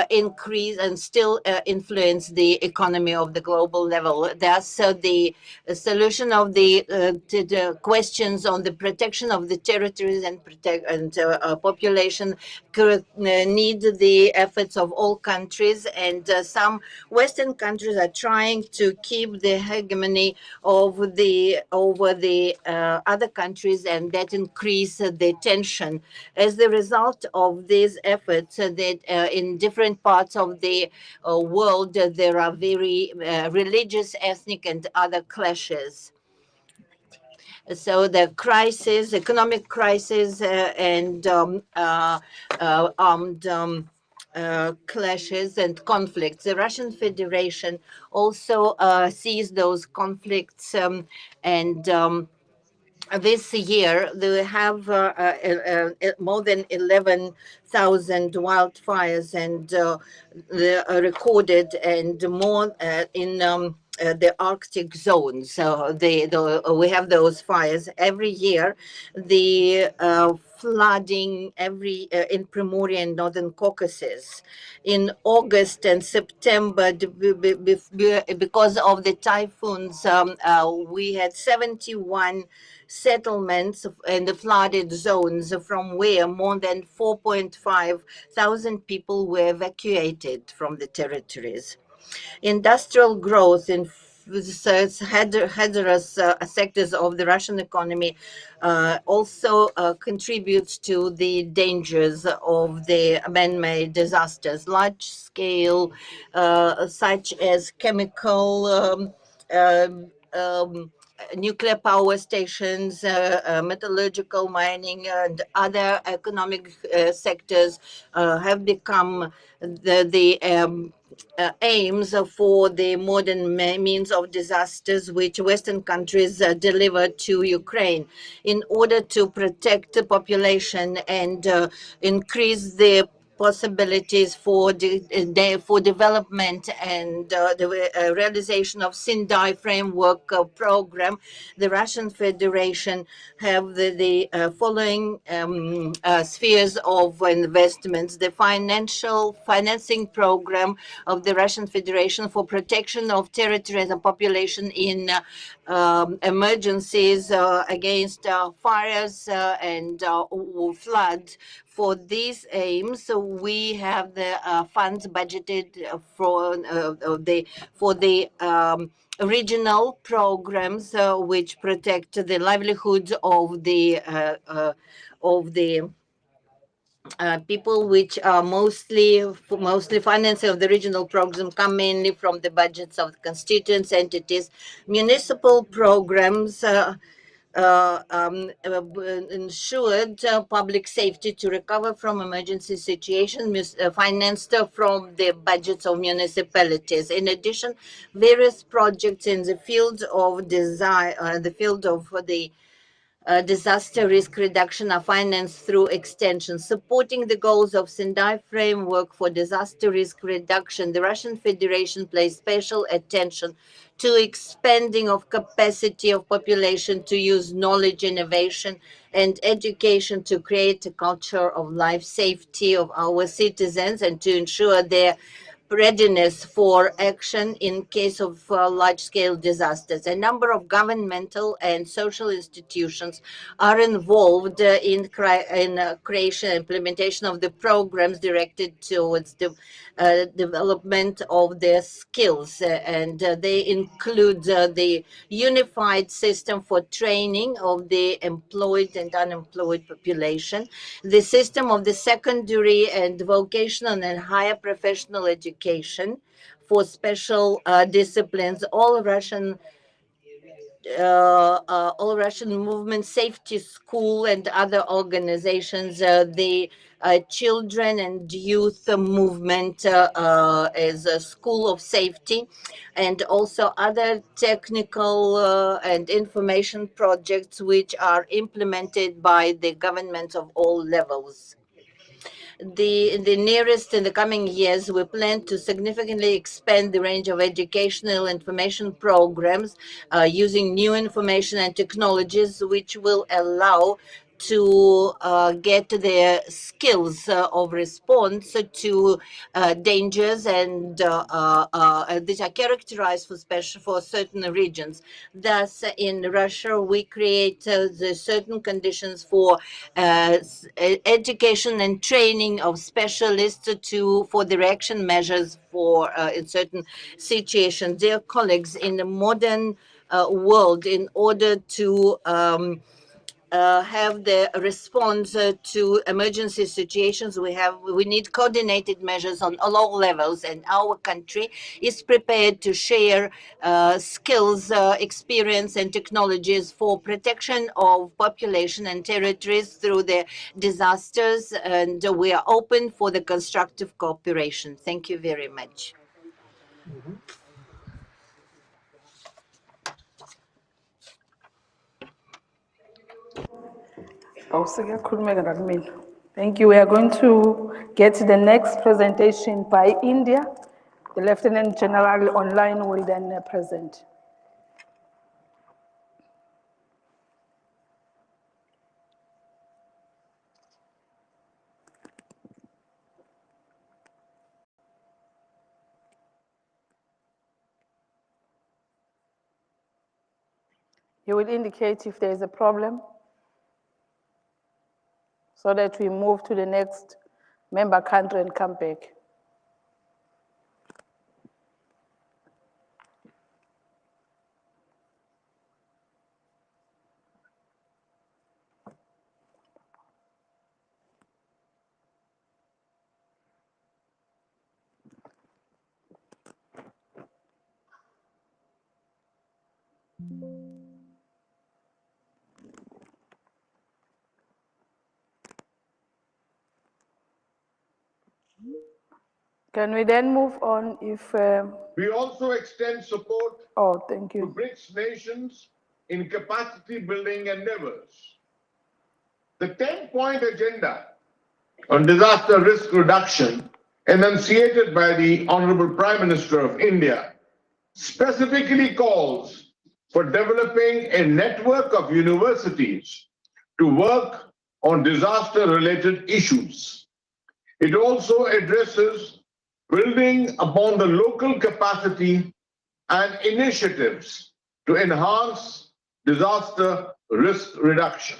increase and still influence the economy of the global level. Thus, the solution of the questions on the protection of the territories and population need the efforts of all countries, and some Western countries are trying to keep the hegemony over the other countries, and that increase the tension. As the result of these efforts, that in different parts of the world there are very religious, ethnic, and other clashes. So the crisis, economic crisis, and armed clashes and conflicts. The Russian Federation also sees those conflicts, and this year they have more than 11,000 wildfires and recorded, and more in the Arctic zone. So we have those fires every year. The flooding in Primoria and Northern Caucasus. In August and September, because of the typhoons, we had 71 settlements in the flooded zones, from where more than 4.5 thousand people were evacuated from the territories. Industrial growth in hazardous sectors of the Russian economy also contributes to the dangers of the man-made disasters, large-scale, such as chemical, nuclear power stations, metallurgical mining, and other economic sectors have become the aims for the modern means of disasters which Western countries deliver to Ukraine in order to protect the population and increase the possibilities for development and the realization of Sendai framework program. The Russian Federation have the following spheres of investments: the financing program of the Russian Federation for protection of territories and population in emergencies against fires and flood. For these aims, we have the funds budgeted for the regional programs which protect the livelihoods of the people, which are mostly financing of the regional program come mainly from the budgets of the constituent entities. Municipal programs ensured public safety to recover from emergency situations, financed from the budgets of municipalities. In addition, various projects in the field of disaster risk reduction are financed through extension. Supporting the goals of Sendai framework for disaster risk reduction, the Russian Federation pays special attention to expanding of capacity of population to use knowledge, innovation, and education to create a culture of life safety of our citizens and to ensure their readiness for action in case of large-scale disasters. A number of governmental and social institutions are involved in creation and implementation of the programs directed towards the development of their skills, and they include the unified system for training of the employed and unemployed population, the system of the secondary and vocational and higher professional education for special disciplines, all Russian movement safety school and other organizations, the children and youth movement is a school of safety, and also other technical and information projects which are implemented by the governments of all levels. The nearest in the coming years, we plan to significantly expand the range of educational information programs using new information and technologies, which will allow to get their skills of response to dangers and these are characterized for certain regions. Thus, in Russia, we create the certain conditions for education and training of specialists for the reaction measures for in certain situations. Dear colleagues, in the modern world, in order to have the response to emergency situations, we need coordinated measures on all levels, and our country is prepared to share skills, experience, and technologies for protection of population and territories through the disasters, and we are open for the constructive cooperation. Thank you very much. Thank you. We are going to get the next presentation by India. The Lieutenant General online will then present. You will indicate if there is a problem so that we move to the next member country and come back. Can we then move on if... We also extend support Oh, thank to you. BRICS nations in capacity building endeavors. The 10-point agenda on disaster risk reduction enunciated by the Honorable Prime Minister of India specifically calls for developing a network of universities to work on disaster-related issues. It also addresses building upon the local capacity and initiatives to enhance disaster risk reduction.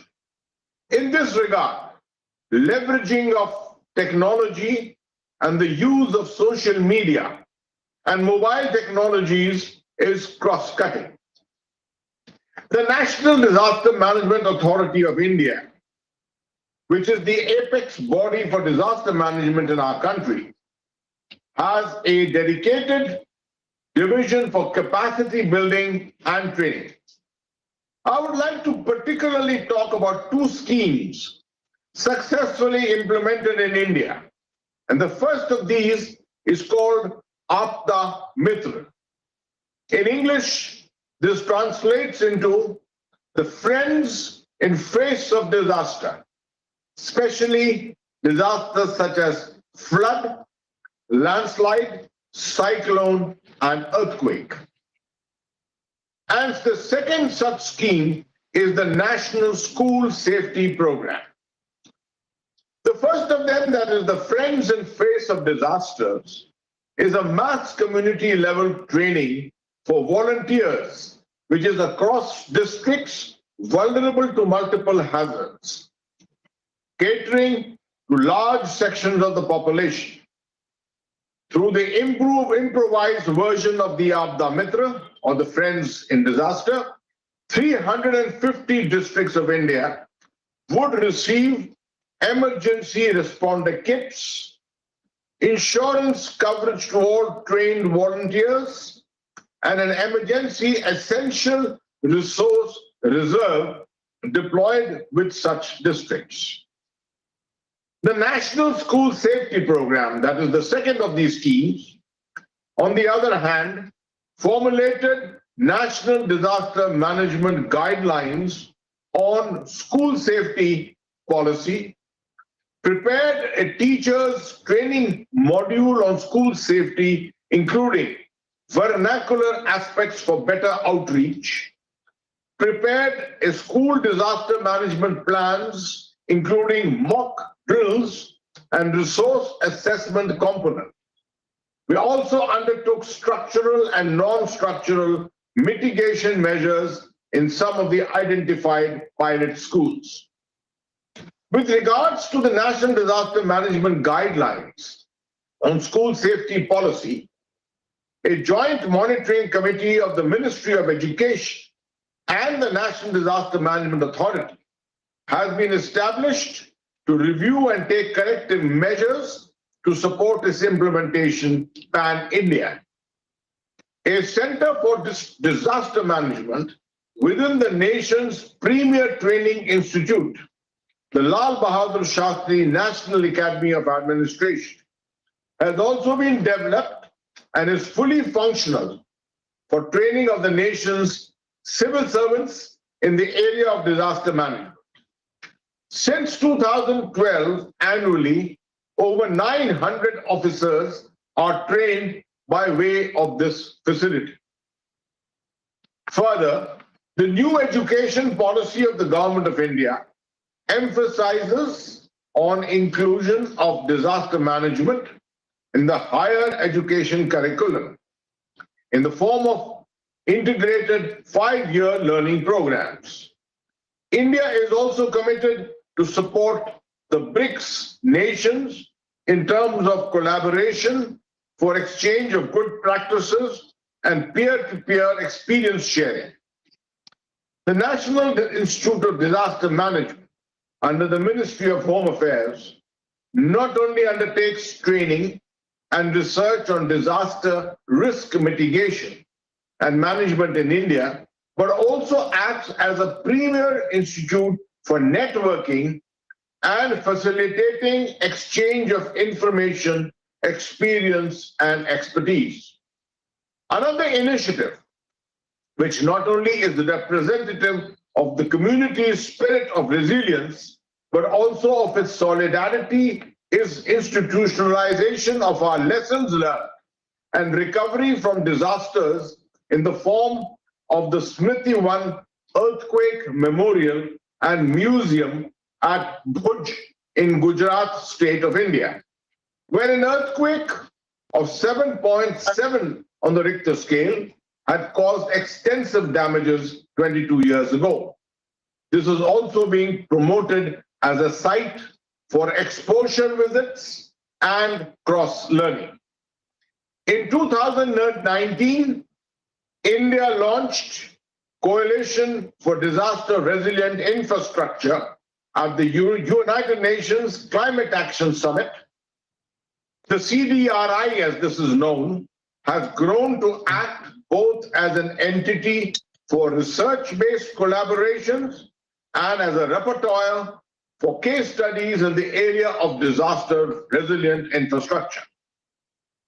In this regard, leveraging of technology and the use of social media and mobile technologies is cross-cutting. The National Disaster Management Authority of India, which is the apex body for disaster management in our country, has a dedicated division for capacity building and training. I would like to particularly talk about two schemes successfully implemented in India. And the first of these is called Aapda Mitra. In English, this translates into the friends in face of disaster, especially disasters such as flood, landslide, cyclone, and earthquake. And the second such scheme is the National School Safety Program. The first of them, that is the Friends in Face of Disasters, is a mass community level training for volunteers, which is across districts vulnerable to multiple hazards, catering to large sections of the population. Through the improvised version of the Aapda Mitra, or the Friends in Disaster, 350 districts of India would receive emergency responder kits, insurance coverage to all trained volunteers, and an emergency essential resource reserve deployed with such districts. The National School Safety Program, that is the second of these schemes, on the other hand, formulated National Disaster Management Guidelines on school safety policy, prepared a teacher's training module on school safety, including vernacular aspects for better outreach, prepared a school disaster management plans, including mock drills and resource assessment component. We also undertook structural and non-structural mitigation measures in some of the identified pilot schools. With regards to the National Disaster Management Guidelines on school safety policy, a joint monitoring committee of the Ministry of Education and the National Disaster Management Authority has been established to review and take corrective measures to support its implementation pan-India. A Center for Disaster Management within the nation's premier training institute, the Lal Bahadur Shastri National Academy of Administration, has also been developed and is fully functional for training of the nation's civil servants in the area of disaster management. Since 2012, annually, over 900 officers are trained by way of this facility. Further, the new education policy of the Government of India emphasizes on inclusion of disaster management in the higher education curriculum in the form of integrated 5-year learning programs. India is also committed to support the BRICS nations in terms of collaboration for exchange of good practices and peer-to-peer experience sharing. The National Institute of Disaster Management under the Ministry of Home Affairs not only undertakes training and research on disaster risk mitigation and management in India, but also acts as a premier institute for networking and facilitating exchange of information, experience, and expertise. Another initiative, which not only is the representative of the community's spirit of resilience, but also of its solidarity, is institutionalization of our lessons learned and recovery from disasters in the form of the Smriti One Earthquake Memorial and Museum at Bhuj in Gujarat state of India, where an earthquake of 7.7 on the Richter scale had caused extensive damages 22 years ago. This is also being promoted as a site for exposure visits and cross-learning. In 2019, India launched Coalition for Disaster Resilient Infrastructure at the United Nations Climate Action Summit. The CDRI, as this is known, has grown to act both as an entity for research-based collaborations and as a repertoire for case studies in the area of disaster resilient infrastructure.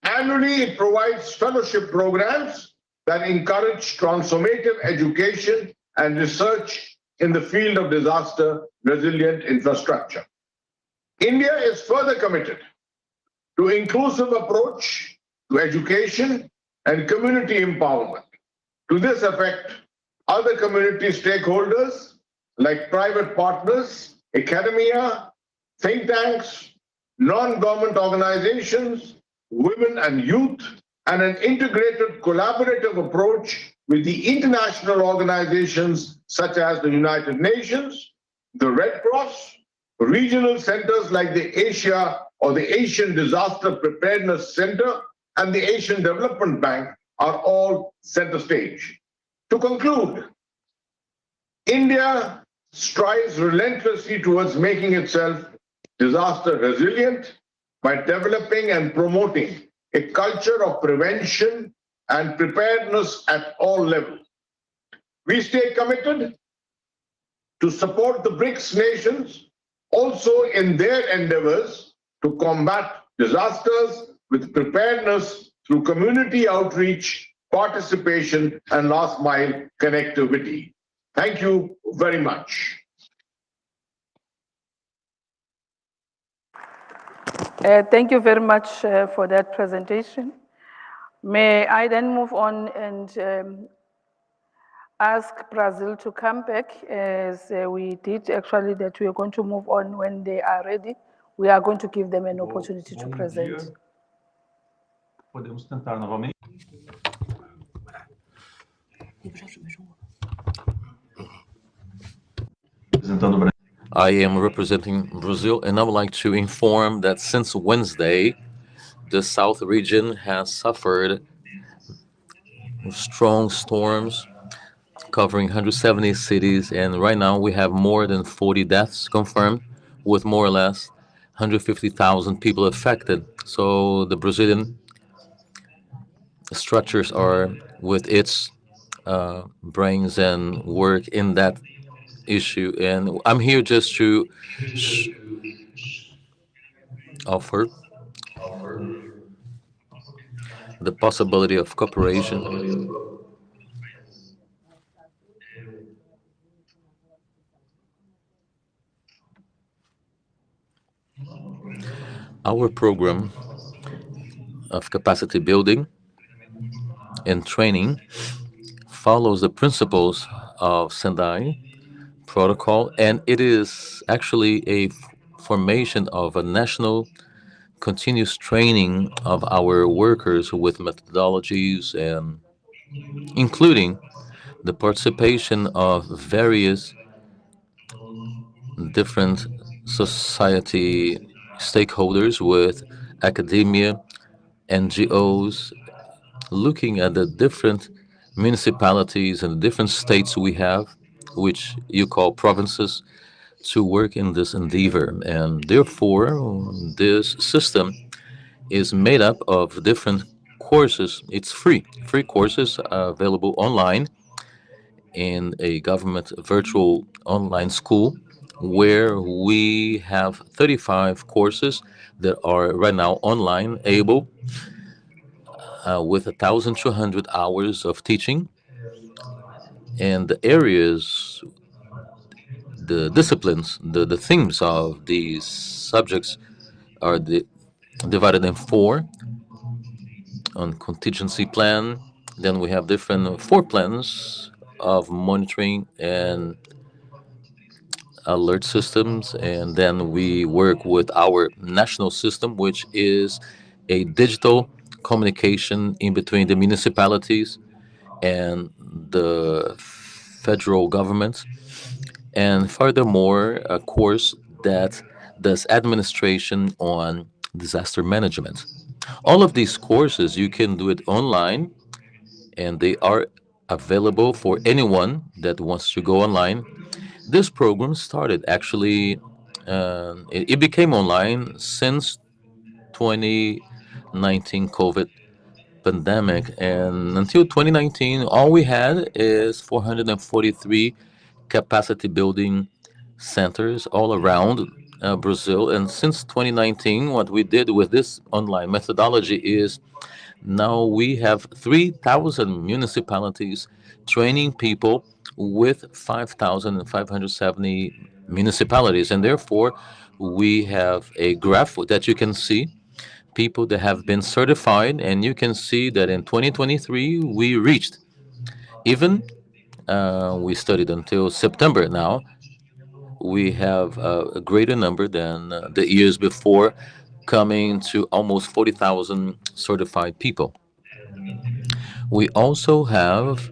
Annually, it provides fellowship programs that encourage transformative education and research in the field of disaster resilient infrastructure. India is further committed to inclusive approach to education and community empowerment. To this effect, other community stakeholders like private partners, academia, think tanks, non-government organizations, women and youth, and an integrated collaborative approach with the international organizations such as the United Nations, the Red Cross, regional centers like the Asia or the Asian Disaster Preparedness Center and the Asian Development Bank are all center stage. To conclude, India strives relentlessly towards making itself disaster resilient by developing and promoting a culture of prevention and preparedness at all levels. We stay committed to support the BRICS nations also in their endeavors to combat disasters with preparedness through community outreach, participation, and last mile connectivity. Thank you very much. Thank you very much for that presentation. May I then move on and ask Brazil to come back, as we did actually, that we are going to move on when they are ready. We are going to give them an opportunity to present. Podemos tentar novamente. I am representing Brazil, and I would like to inform that since Wednesday, the South region has suffered strong storms covering 170 cities, and right now we have more than 40 deaths confirmed, with more or less 150,000 people affected. So the Brazilian structures are with its brains and work in that issue, and I'm here just to offer the possibility of cooperation. Our program of capacity building and training follows the principles of Sendai protocol, and it is actually a formation of a national continuous training of our workers with methodologies, and including the participation of various different society stakeholders with academia, NGOs, looking at the different municipalities and different states we have, which you call provinces, to work in this endeavor. And therefore, this system is made up of different courses. It's free courses available online, in a government virtual online school where we have 35 courses that are right now online, able with 1,200 hours of teaching. And the areas, the disciplines, the themes of these subjects are divided in four on contingency plan. Then we have different four plans of monitoring and alert systems. And then we work with our national system, which is a digital communication in between the municipalities and the federal government. And furthermore, a course that does administration on disaster management. All of these courses, you can do it online, and they are available for anyone that wants to go online. This program started actually, it became online since 2019 COVID pandemic. And until 2019, all we had is 443 capacity building centers all around Brazil. And since 2019, what we did with this online methodology is now we have 3,000 municipalities training people with 5,570 municipalities. And therefore, we have a graph that you can see people that have been certified. And you can see that in 2023, we reached, even we studied until September now, we have a greater number than the years before, coming to almost 40,000 certified people. We also have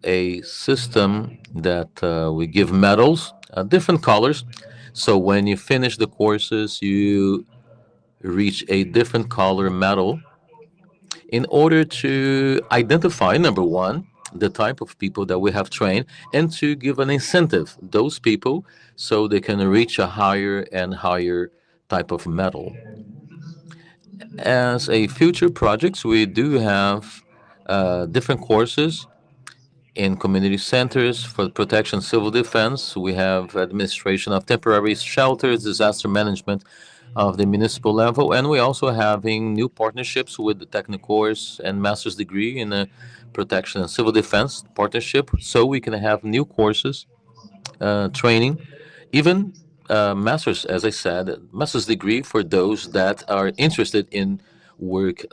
a system that we give medals, different colors. So when you finish the courses, you reach a different color medal in order to identify, number one, the type of people that we have trained, and to give an incentive those people so they can reach a higher and higher type of medal. As a future projects, we do have different courses in community centers for protection, civil defense. We have administration of temporary shelters, disaster management of the municipal level, and we also having new partnerships with the technical course and master's degree in protection and civil defense partnership, so we can have new courses, training, even master's, as I said, master's degree for those that are interested in work,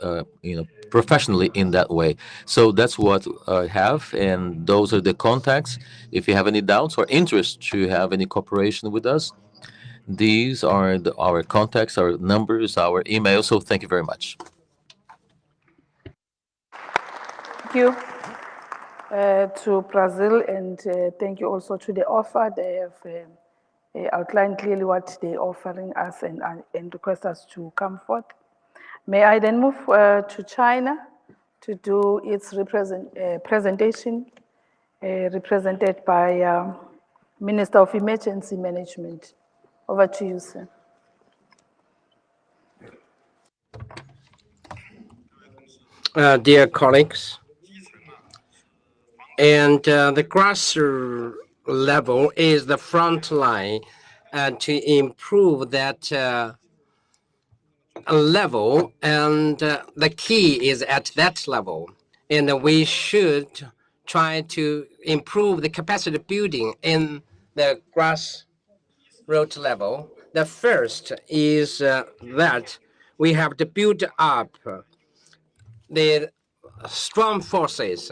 professionally in that way. So that's what I have, and those are the contacts. If you have any doubts or interest to have any cooperation with us, these are our contacts, our numbers, our email. So thank you very much. Thank you to Brazil, and thank you also to the offer. They have outlined clearly what they're offering us and request us to come forth. May I then move to China to do its presentation, represented by Minister of Emergency Management. Over to you, sir. Dear colleagues, and the grassroots level is the front line to improve that level, and the key is at that level. And we should try to improve the capacity building in the grassroots level. The first is that we have to build up the strong forces.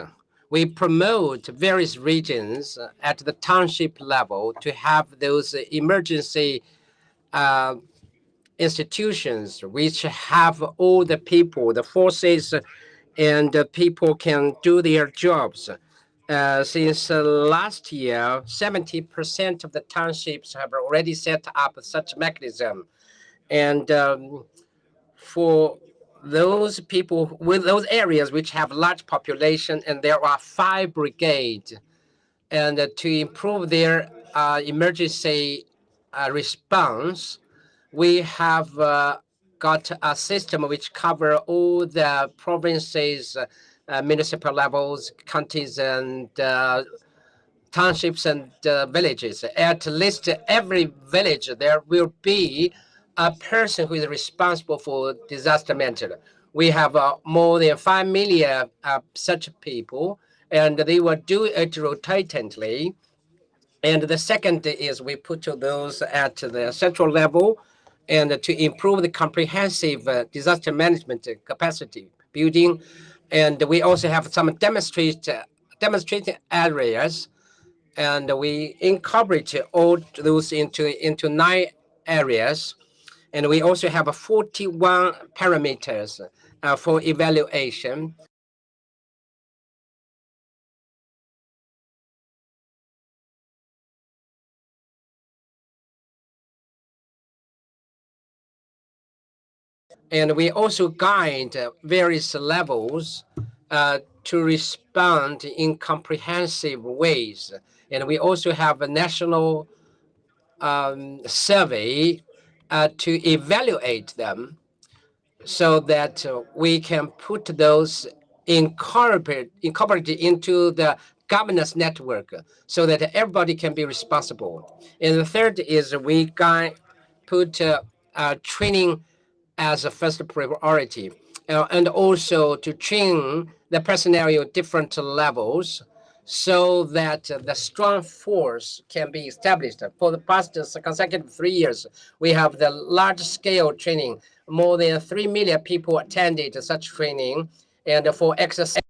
We promote various regions at the township level to have those emergency institutions which have all the people, the forces, and people can do their jobs. Since last year, 70% of the townships have already set up such mechanism. And for those people with those areas which have large population, and there are 5 brigades, and to improve their emergency response, we have got a system which cover all the provinces, municipal levels, counties, and townships and villages. At least every village, there will be a person who is responsible for disaster management. We have more than 5 million such people, and they will do it rotatingly. And the second is we put those at the central level and to improve the comprehensive disaster management capacity building. And we also have some demonstrating areas, and we incorporate all those into 9 areas. And we also have 41 parameters for evaluation. And we also guide various levels to respond in comprehensive ways. And we also have a national survey to evaluate them so that we can put those incorporated into the governance network so that everybody can be responsible. And the third is we put training as a first priority, and also to train the personnel at different levels so that the strong force can be established. For the past consecutive 3 years, we have the large-scale training. More than 3 million people attended such training, and for exercise